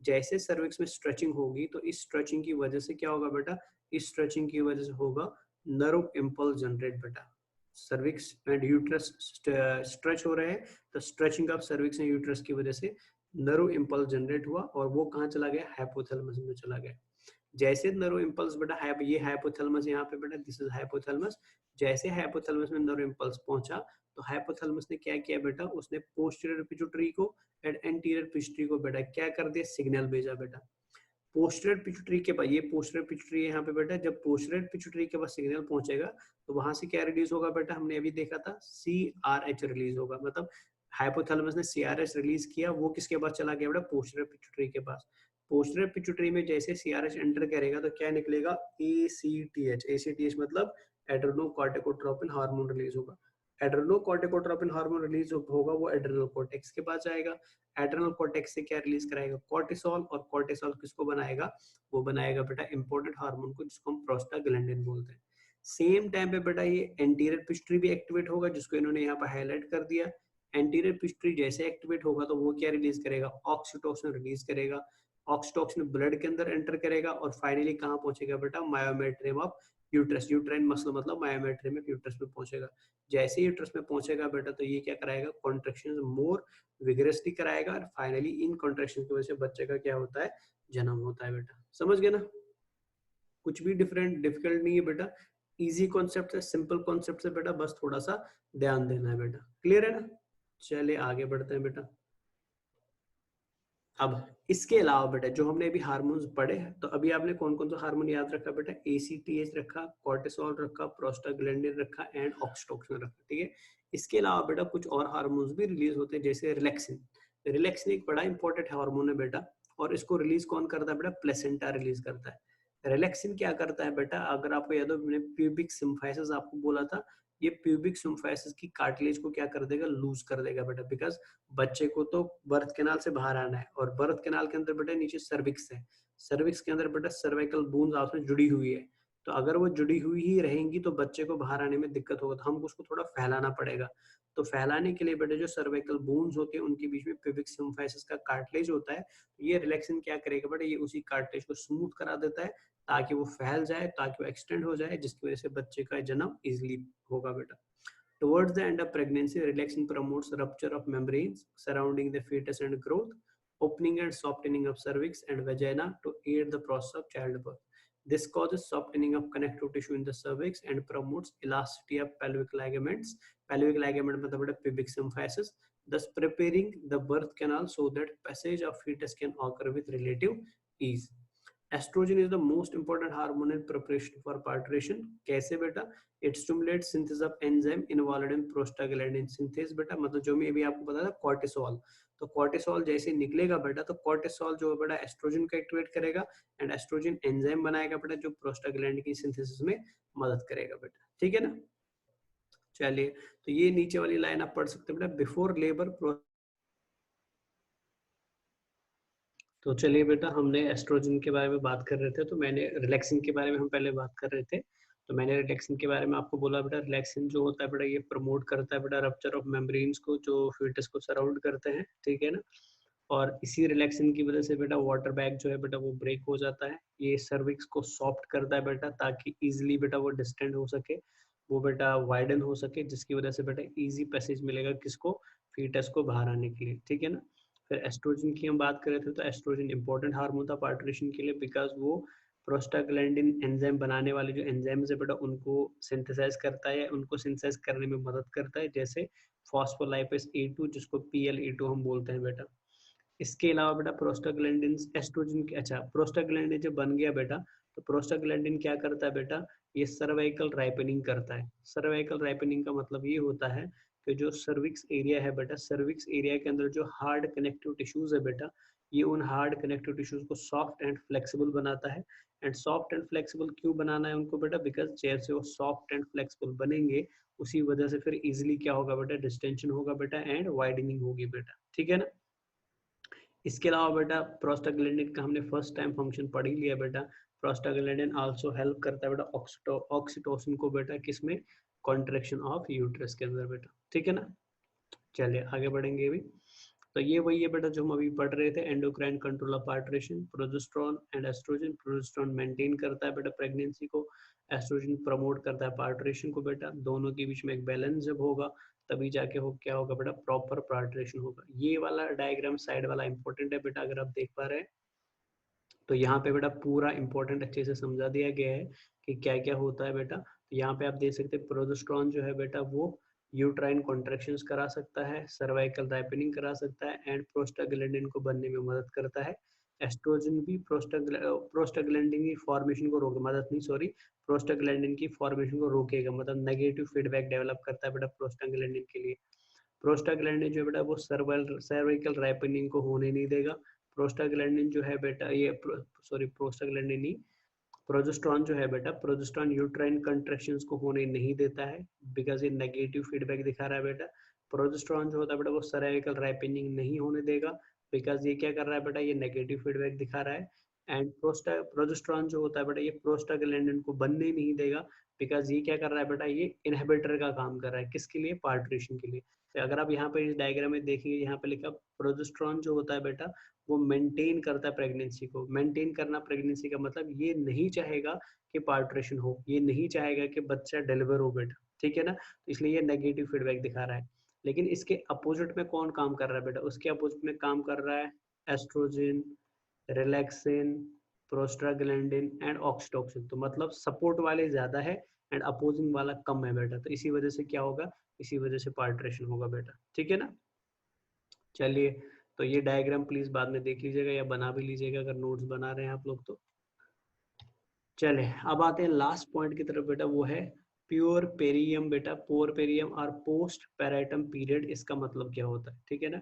जैसे सर्विक्स में स्ट्रेचिंग होगी, तो इस स्ट्रेचिंग की वजह से क्या होगा बेटा, इस स्ट्रेचिंग की वजह से होगा नर्व इम्पल्स जनरेट बेटा। सर्विक्स एंड यूट्रस स्ट्रेच हो रहे हैं, तो stretching of cervix and uterus की वजह से नर्व इम्पल्स जनरेट हुआ, और वो कहाँ चला गया, हाइपोथैलेमस में चला गया। जैसे नर्व इम्पल्स बेटा, ये हाइपोथैलेमस यहाँ पे बेटा, दिस इज हाइपोथैलेमस। जैसे हाइपोथैलेमस में नर्व इम्पल्स पहुंचा, तो हाइपोथैलेमस ने क्या किया बेटा, उसने पोस्टीरियर पिट्यूटरी को एंड एंटीरियर पिट्यूटरी को बेटा क्या कर दिया, सिग्नल भेजा बेटा। पोस्टीरियर पिट्यूटरी के पास, ये पोस्टीरियर पिट्यूटरी है यहाँ पे बेटा, जब पोस्टीरियर पिट्यूटरी के पास सिग्नल पहुंचेगा, तो वहां से क्या रिलीज होगा बेटा, हमने अभी देखा था CRH रिलीज होगा, मतलब हाइपोथैलेमस ने CRH रिलीज किया, वो किसके पास चला गया बेटा, पोस्टीरियर पिट्यूटरी के पास। पोस्टीरियर पिट्यूटरी में जैसे CRH एंटर करेगा, तो क्या निकलेगा, ACTH मतलब एड्रेनोकॉर्टिकोट्रोपिन हार्मोन रिलीज होगा। एड्रेनोकॉर्टिकोट्रोपिन हार्मोन रिलीज होगा, वो एड्रेनल कॉर्टेक्स के पास जाएगा। एड्रेनल कॉर्टेक्स से क्या रिलीज कराएगा, कॉर्टिसोल, और कॉर्टिसोल किसको बनाएगा, वो बनाएगा बेटा इंपॉर्टेंट हार्मोन को, जिसको हम प्रोस्टाग्लैंडिन बोलते हैं। सेम टाइम पे बेटा ये एंटीरियर पिट्यूटरी भी एक्टिवेट होगा, जिसको इन्होंने यहाँ पर हाईलाइट कर दिया। एंटीरियर पिट्यूटरी जैसे एक्टिवेट होगा, तो वो क्या रिलीज करेगा, ऑक्सीटोसिन रिलीज करेगा। ऑक्सीटोसिन ब्लड के अंदर एंटर करेगा, और फाइनली कहाँ पहुंचेगा बेटा, myometrium of uterus, uterine muscle मतलब मायोमेट्रियम ऑफ यूट्रस में पहुंचेगा। जैसे यूट्रस में पहुंचेगा बेटा, तो ये क्या कराएगा, कॉन्ट्रैक्शन मोर विगरसली कराएगा, और फाइनली इन कॉन्ट्रैक्शन की वजह से बच्चे का क्या होता है, जन्म होता है बेटा। समझ गए ना? कुछ भी डिफरेंट डिफिकल्ट नहीं है बेटा, इजी कॉन्सेप्ट है, सिंपल कॉन्सेप्ट है बेटा, बस थोड़ा सा ध्यान देना है बेटा। क्लियर है ना? चलिए आगे बढ़ते हैं बेटा। अब इसके अलावा बेटा जो हमने अभी हार्मोन्स पढ़े हैं, तो अभी आपने कौन कौन सा हार्मोन याद रखा बेटा, ACTH रखा, कॉर्टिसोल रखा, प्रोस्टाग्लैंडिन रखा एंड ऑक्सीटोसिन रखा, ठीक है। इसके अलावा बेटा कुछ और हार्मोन्स भी रिलीज होते हैं, जैसे रिलैक्सिन। रिलैक्सिन एक बड़ा इंपॉर्टेंट हार्मोन है बेटा, और इसको रिलीज कौन करता है बेटा, प्लेसेंटा रिलीज करता है। रिलैक्सिन क्या करता है बेटा, अगर आपको याद हो, मैंने प्यूबिक सिम्फाइसिस आपको बोला था, ये प्यूबिक सिम्फाइसिस की कार्टिलेज को क्या कर देगा, लूज कर देगा बेटा, बिकॉज बच्चे को तो बर्थ कैनाल से बाहर आना है, और बर्थ कैनाल के अंदर बेटा नीचे सर्विक्स है, सर्विक्स के अंदर बेटा सर्वाइकल बोन्स आपस में जुड़ी हुई है, तो अगर वो जुड़ी हुई ही रहेंगी, तो बच्चे को बाहर आने में दिक्कत होगा, तो हमको उसको थोड़ा फैलाना पड़ेगा। तो फैलाने के लिए बेटा जो सर्वाइकल बोन्स होते हैं उनके बीच में प्यूबिक सिम्फाइसिस का कार्टिलेज होता है, ये रिलैक्सेशन क्या करेगा बेटा, ये उसी कार्टिलेज को स्मूथ करा देता है ताकि वो फैल जाए, ताकि वो एक्सटेंड हो जाए, जिसकी वजह से बच्चे का जन्म इजिली होगा बेटा। Towards the end of pregnancy, relaxation promotes rupture of membranes surrounding the fetus and growth, opening and softening of cervix and vagina to aid the process of childbirth. This causes softening of connective tissue in the cervix and promotes elasticity of pelvic ligaments. Pelvic ligament मतलब pubic symphysis, thus preparing the birth canal so that passage of fetus can occur with relative ease. Estrogen is the most important hormone in preparation for parturition. कैसे बेटा? It stimulates synthesis of enzyme involved in prostaglandin synthesis बेटा, मतलब जो मैं अभी आपको बताया था कॉर्टिसोल, तो कॉर्टिसोल जैसे निकलेगा बेटा तो कॉर्टिसोल जो है बेटा एस्ट्रोजन को एक्टिवेट करेगा एंड एस्ट्रोजन एंजाइम बनाएगा बेटा जो प्रोस्टाग्लैंडिन की सिंथेसिस में मदद करेगा बेटा, ठीक है ना। चलिए, तो ये नीचे वाली लाइन आप पढ़ सकते हैं बेटा, बिफोर लेबर। तो चलिए बेटा, हमने एस्ट्रोजन के बारे में बात कर रहे थे, तो मैंने रिलैक्सिन के बारे में हम पहले बात कर रहे थे, तो मैंने रिलैक्सिन के बारे में आपको बोला बेटा, रिलैक्सिन जो होता है बेटा ये प्रमोट करता है बेटा रप्चर ऑफ मेम्ब्रेन्स को जो फीटस को सराउंड करते हैं, ठीक है ना। और इसी रिलैक्सिन की वजह से बेटा वाटर बैग जो है बेटा वो ब्रेक हो जाता है, ये सर्विक्स को सॉफ्ट करता है बेटा ताकि इजिली बेटा वो डिस्टेंड हो सके, वो बेटा वाइडन हो सके, जिसकी वजह से बेटा इजी पैसेज मिलेगा किसको, फीटस को बाहर आने के लिए, ठीक है ना। फिर एस्ट्रोजन की हम बात कर रहे थे, तो एस्ट्रोजन इंपॉर्टेंट हार्मोन था पार्टरेशन के लिए बिकॉज वो प्रोस्टाग्लैंडिन एंजाइम बनाने वाले जो एंजाइम्स है बेटा उनको सिंथेसाइज करता है, उनको सिंथेसाइज करने में मदद करता है, जैसे फॉस्फोलाइपेज A2 जिसको PLA2 हम बोलते हैं बेटा। इसके अलावा बेटा प्रोस्टाग्लैंडिन एस्ट्रोजन के, अच्छा प्रोस्टाग्लैंडिन जब बन गया बेटा तो प्रोस्टाग्लैंडिन क्या करता है बेटा, ये सर्वाइकल राइपनिंग करता है। सर्वाइकल राइपनिंग का मतलब ये होता है कि जो सर्विक्स एरिया है बेटा, सर्विक्स एरिया के अंदर जो हार्ड कनेक्टिव टिश्यूज है बेटा, ये उन हार्ड कनेक्टिव टिश्यूज को सॉफ्ट एंड फ्लेक्सिबल बनाता है। एंड सॉफ्ट एंड फ्लेक्सिबल क्यों बनाना है उनको बेटा, बिकॉज जैसे वो सॉफ्ट एंड फ्लेक्सिबल बनेंगे उसी वजह से फिर इजिली क्या होगा बेटा, डिस्टेंशन होगा बेटा एंड वाइडनिंग होगी बेटा, ठीक है ना। इसके अलावा बेटा प्रोस्टाग्लैंडिन का हमने फर्स्ट टाइम फंक्शन पढ़ ही लिया बेटा। प्रोस्टाग्लैंडिन आल्सो हेल्प करता है बेटा ऑक्सीटोसिन को बेटा किसमें, कॉन्ट्रैक्शन ऑफ यूट्रस के अंदर बेटा, ठीक है ना। चलिए आगे बढ़ेंगे अभी। तो ये वही है बेटा जो हम अभी पढ़ रहे थे, endocrine control of parturition, progesterone and estrogen. Progesterone maintain करता है बेटा प्रेगनेंसी को, एस्ट्रोजन प्रमोट करता है पार्टरेशन को बेटा। दोनों के बीच में एक बैलेंस जब होगा तभी जाके हो क्या होगा बेटा, प्रॉपर पार्टरेशन होगा। ये वाला डायग्राम साइड वाला इंपॉर्टेंट है बेटा, अगर आप देख पा रहे हैं तो यहाँ पे बेटा पूरा इंपॉर्टेंट अच्छे से समझा दिया गया है कि क्या क्या होता है बेटा। तो यहाँ पे आप देख सकते हैं प्रोजेस्टेरोन जो है बेटा वो यूट्राइन कॉन्ट्रैक्शंस करा सकता है, सर्वाइकल राइपनिंग करा सकता है एंड प्रोस्टाग्लैंडिन को बनने में मदद करता है। एस्ट्रोजन भी प्रोस्टाग्लैंडिन की फॉर्मेशन को रोक मदद नहीं सॉरी प्रोस्टाग्लैंडिन की फॉर्मेशन को रोकेगा, मतलब नेगेटिव फीडबैक डेवलप करता है बेटा प्रोस्टाग्लैंडिन के लिए। प्रोस्टाग्लैंडिन जो बेटा वो सर्वाइकल राइपनिंग को होने नहीं देगा। प्रोस्टाग्लैंडिन जो है बेटा ये प्रोस्टाग्लैंडिन नहीं, प्रोजेस्टेरोन जो है बेटा, प्रोजेस्टेरोन यूट्राइन कंट्रैक्शंस को होने नहीं देता है बिकॉज ये नेगेटिव फीडबैक दिखा रहा है बेटा। प्रोजेस्टेरोन जो होता है बेटा वो सर्वाइकल राइपनिंग नहीं होने देगा बिकॉज ये क्या कर रहा है बेटा, ये नेगेटिव फीडबैक दिखा रहा है। एंड प्रोजेस्टेरोन जो होता है बेटा ये प्रोस्टाग्लैंडिन को बनने नहीं देगा बिकॉज ये क्या कर रहा है बेटा, ये इनहिबिटर का काम कर रहा है, किसके लिए, पार्टरेशन के लिए। तो अगर आप यहाँ पे इस डायग्राम में देखेंगे, यहाँ पे लिखा प्रोजेस्टेरोन जो होता है बेटा वो मेंटेन करता है प्रेगनेंसी को। मेंटेन करना प्रेगनेंसी का मतलब ये नहीं चाहेगा कि पार्टरेशन हो, ये नहीं चाहेगा कि बच्चा डिलीवर हो बेटा, ठीक है ना। तो इसलिए ये नेगेटिव फीडबैक दिखा रहा है। लेकिन इसके अपोजिट में कौन काम कर रहा है बेटा, उसके अपोजिट में काम कर रहा है estrogen, relaxin, prostaglandin and oxytocin. तो मतलब सपोर्ट वाले ज्यादा है एंड अपोजिंग वाला कम है बेटा, तो इसी वजह से क्या होगा, इसी वजह से पार्टरेशन होगा बेटा, ठीक है ना। चलिए, तो ये डायग्राम प्लीज बाद में देख लीजिएगा या बना भी लीजिएगा अगर नोट्स बना रहे हैं आप लोग तो। चले अब आते हैं लास्ट पॉइंट की तरफ बेटा, वो है प्योर पेरियम बेटा, पोर पेरियम और पोस्ट पैरेटम पीरियड। इसका मतलब क्या होता है, ठीक है ना।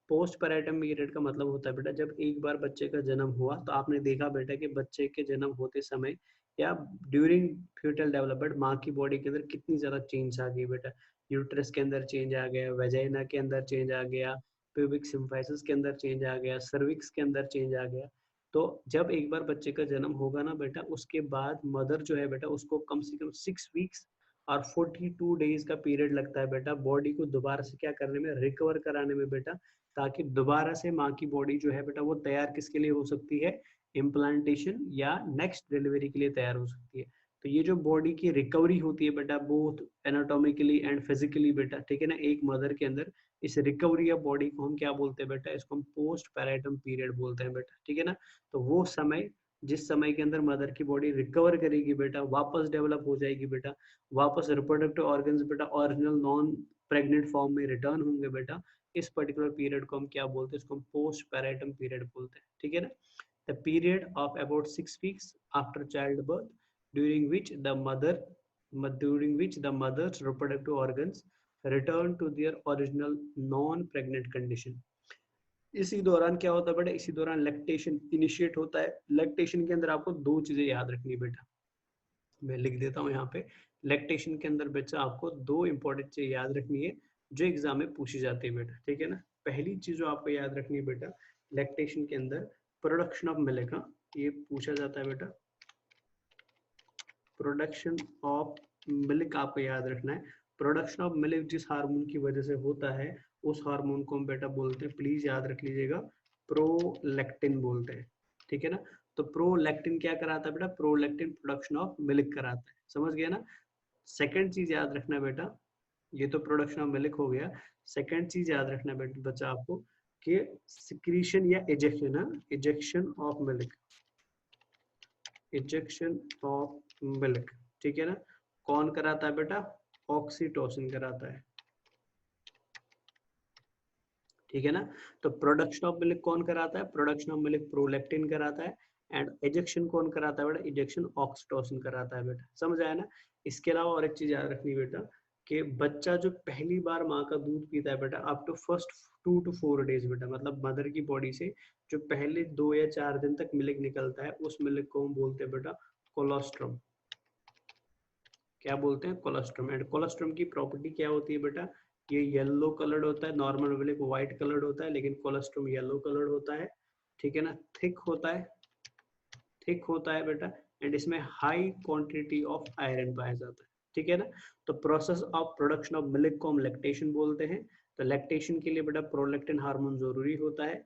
पोस्ट पैरेटम पीरियड का मतलब होता है बेटा जब एक बार बच्चे का जन्म हुआ तो आपने देखा बेटा कि बच्चे के जन्म होते समय या ड्यूरिंग फ्यूटल डेवलपमेंट माँ की बॉडी के अंदर कितनी ज्यादा चेंज आ गई बेटा। यूट्रस के अंदर चेंज आ गया, वेजाइना के अंदर चेंज आ गया, प्यूबिक सिम्फाइसिस के अंदर चेंज आ गया, सर्विक्स के अंदर चेंज आ गया। तो जब एक बार बच्चे का जन्म होगा ना बेटा, उसके बाद मदर जो है बेटा उसको कम से कम 6 वीक्स और 42 डेज का पीरियड लगता है बेटा बॉडी को दोबारा से क्या करने में, रिकवर कराने में बेटा, ताकि दोबारा से माँ की बॉडी जो है बेटा वो तैयार किसके लिए हो सकती है, इम्प्लांटेशन या नेक्स्ट डिलीवरी के लिए तैयार हो सकती है। तो ये जो बॉडी की रिकवरी होती है बेटा बोथ एनाटॉमिकली एंड फिजिकली बेटा, ठीक है ना, एक मदर के अंदर, इस रिकवरी ऑफ बॉडी को हम क्या बोलते हैं बेटा, इसको हम पोस्ट पैरेटम पीरियड बोलते हैं बेटा, ठीक है ना। तो वो समय, जिस समय के अंदर मदर की बॉडी रिकवर करेगी बेटा, वापस डेवलप हो जाएगी बेटा, वापस रिप्रोडक्टिव ऑर्गन्स बेटा ओरिजिनल नॉन प्रेग्नेंट फॉर्म में रिटर्न होंगे बेटा, इस पर्टिकुलर पीरियड को हम क्या बोलते हैं, इसको हम पोस्ट पैरेटम पीरियड बोलते हैं, ठीक है ना। The period of about 6 weeks after child birth, during which the mother's reproductive organs return to their original non pregnant condition। इसी दौरान क्या होता है बेटा, इसी दौरान लैक्टेशन इनिशिएट होता है। लैक्टेशन के अंदर आपको दो चीजें याद रखनी बेटा, मैं लिख देता हूँ यहाँ पे। लैक्टेशन के अंदर बच्चा आपको दो इंपॉर्टेंट चीज याद रखनी है जो एग्जाम में पूछी जाती है बेटा, ठीक है ना। पहली चीज जो आपको याद रखनी है बेटा, लैक्टेशन के अंदर प्रोडक्शन ऑफ मिल्क, ये पूछा जाता है बेटा, प्रोडक्शन ऑफ मिल्क आपको याद रखना है। प्रोडक्शन ऑफ मिल्क जिस हार्मोन की वजह से होता है उस हार्मोन को हम बेटा बोलते हैं, प्लीज याद रख लीजिएगा, प्रोलैक्टिन बोलते हैं, ठीक है ना। तो प्रोलैक्टिन क्या कराता है बेटा, प्रोलैक्टिन प्रोडक्शन ऑफ मिल्क कराता है, समझ गया ना। सेकंड चीज याद रखना बेटा, ये तो प्रोडक्शन ऑफ मिल्क हो गया। सेकंड चीज याद रखना बेटा बच्चा आपको कि सिक्रीशन या ejection, ejection of milk, ejection of milk, ठीक है ना, कौन कराता है बेटा, ऑक्सीटोसिन कराता है, ठीक है ना। तो प्रोडक्शन ऑफ मिल्क कौन कराता है, प्रोडक्शन ऑफ मिल्क प्रोलैक्टिन कराता है, एंड इजेक्शन कौन कराता है बेटा, इजेक्शन ऑक्सीटोसिन कराता है बेटा, समझ आया ना। इसके अलावा और एक चीज याद रखनी बेटा कि बच्चा जो पहली बार माँ का दूध पीता है बेटा, up to first 2 to 4 days बेटा, मतलब मदर की बॉडी से जो पहले 2 या 4 दिन तक मिल्क निकलता है उस मिल्क को हम बोलते हैं बेटा कोलोस्ट्रम। क्या बोलते हैं, कोलोस्ट्रम। एंड कोलोस्ट्रम की प्रॉपर्टी क्या होती है बेटा, ये येलो कलर्ड होता है, नॉर्मल मिल्क व्हाइट कलर्ड होता है, लेकिन कोलोस्ट्रम येलो कलर्ड होता है, ठीक है ना, थिक होता है, थिक होता है बेटा, एंड इसमें हाई क्वांटिटी ऑफ आयरन पाया जाता है, ठीक है ना। तो process of production of milk को हम लैक्टेशन बोलते हैं। तो लैक्टेशन के लिए बेटा प्रोलैक्टिन हार्मोन जरूरी होता है,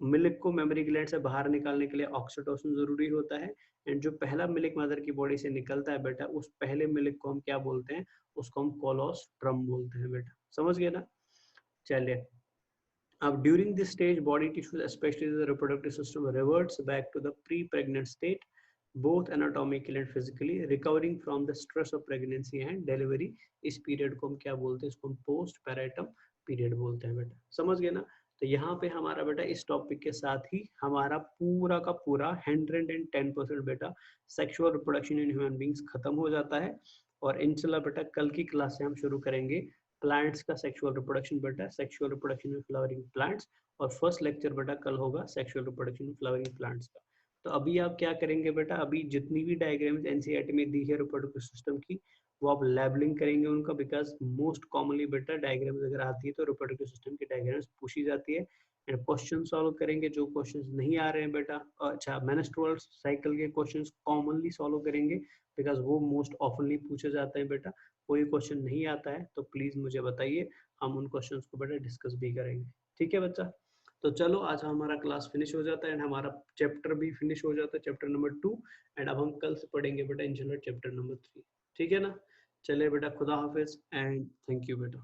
मिल्क को मेमोरी ग्लैंड से बाहर निकालने के लिए ऑक्सीटोसिन जरूरी होता है, एंड जो पहला मिल्क मदर की बॉडी से निकलता है बेटा उस पहले मिल्क को हम क्या बोलते हैं, उसको हम कोलोस्ट्रम बोलते हैं बेटा, समझ गए ना। चलिए, अब during this stage body tissues specially the reproductive system reverts back to the pre pregnant state both anatomically and physically, recovering from the stress of pregnancy and delivery। इस पीरियड को हम क्या बोलते हैं, इसको हम पोस्ट पैरेटम पीरियड बोलते हैं बेटा, समझ गए ना। तो यहाँ पे हमारा बेटा इस टॉपिक के साथ ही हमारा पूरा का पूरा 110% बेटा sexual reproduction in human beings खत्म हो जाता है। और इंशाल्लाह बेटा कल की क्लास से हम शुरू करेंगे प्लांट्स का सेक्सुअल रिप्रोडक्शन बेटा, sexual reproduction in flowering plants. और फर्स्ट लेक्चर बेटा कल होगा sexual reproduction in flowering plants का। तो अभी आप क्या करेंगे बेटा, अभी जितनी भी डायग्राम्स एनसीईआरटी में दी है रिप्रोडक्टिव सिस्टम की वो आप लेबलिंग करेंगे उनका, बिकॉज मोस्ट कॉमनली बेटा डायग्राम्स अगर आती है तो रिप्रोडक्टिव सिस्टम की डायग्राम्स पूछी जाती है। एंड क्वेश्चन सॉल्व करेंगे, जो क्वेश्चंस नहीं आ रहे हैं बेटा, अच्छा मेंस्ट्रुअल साइकिल के क्वेश्चंस कॉमनली सॉल्व करेंगे बिकॉज वो मोस्ट ऑफनली पूछे जाते हैं बेटा। कोई क्वेश्चन नहीं आता है तो प्लीज मुझे बताइए, हम उन क्वेश्चंस को बेटा डिस्कस भी करेंगे, ठीक है बच्चा। तो चलो आज हमारा क्लास फिनिश हो जाता है एंड हमारा चैप्टर भी फिनिश हो जाता है, चैप्टर नंबर 2। एंड अब हम कल से पढ़ेंगे बेटा इंशाल्लाह चैप्टर नंबर 3, ठीक है ना। चले बेटा, खुदा हाफिज एंड थैंक यू बेटा।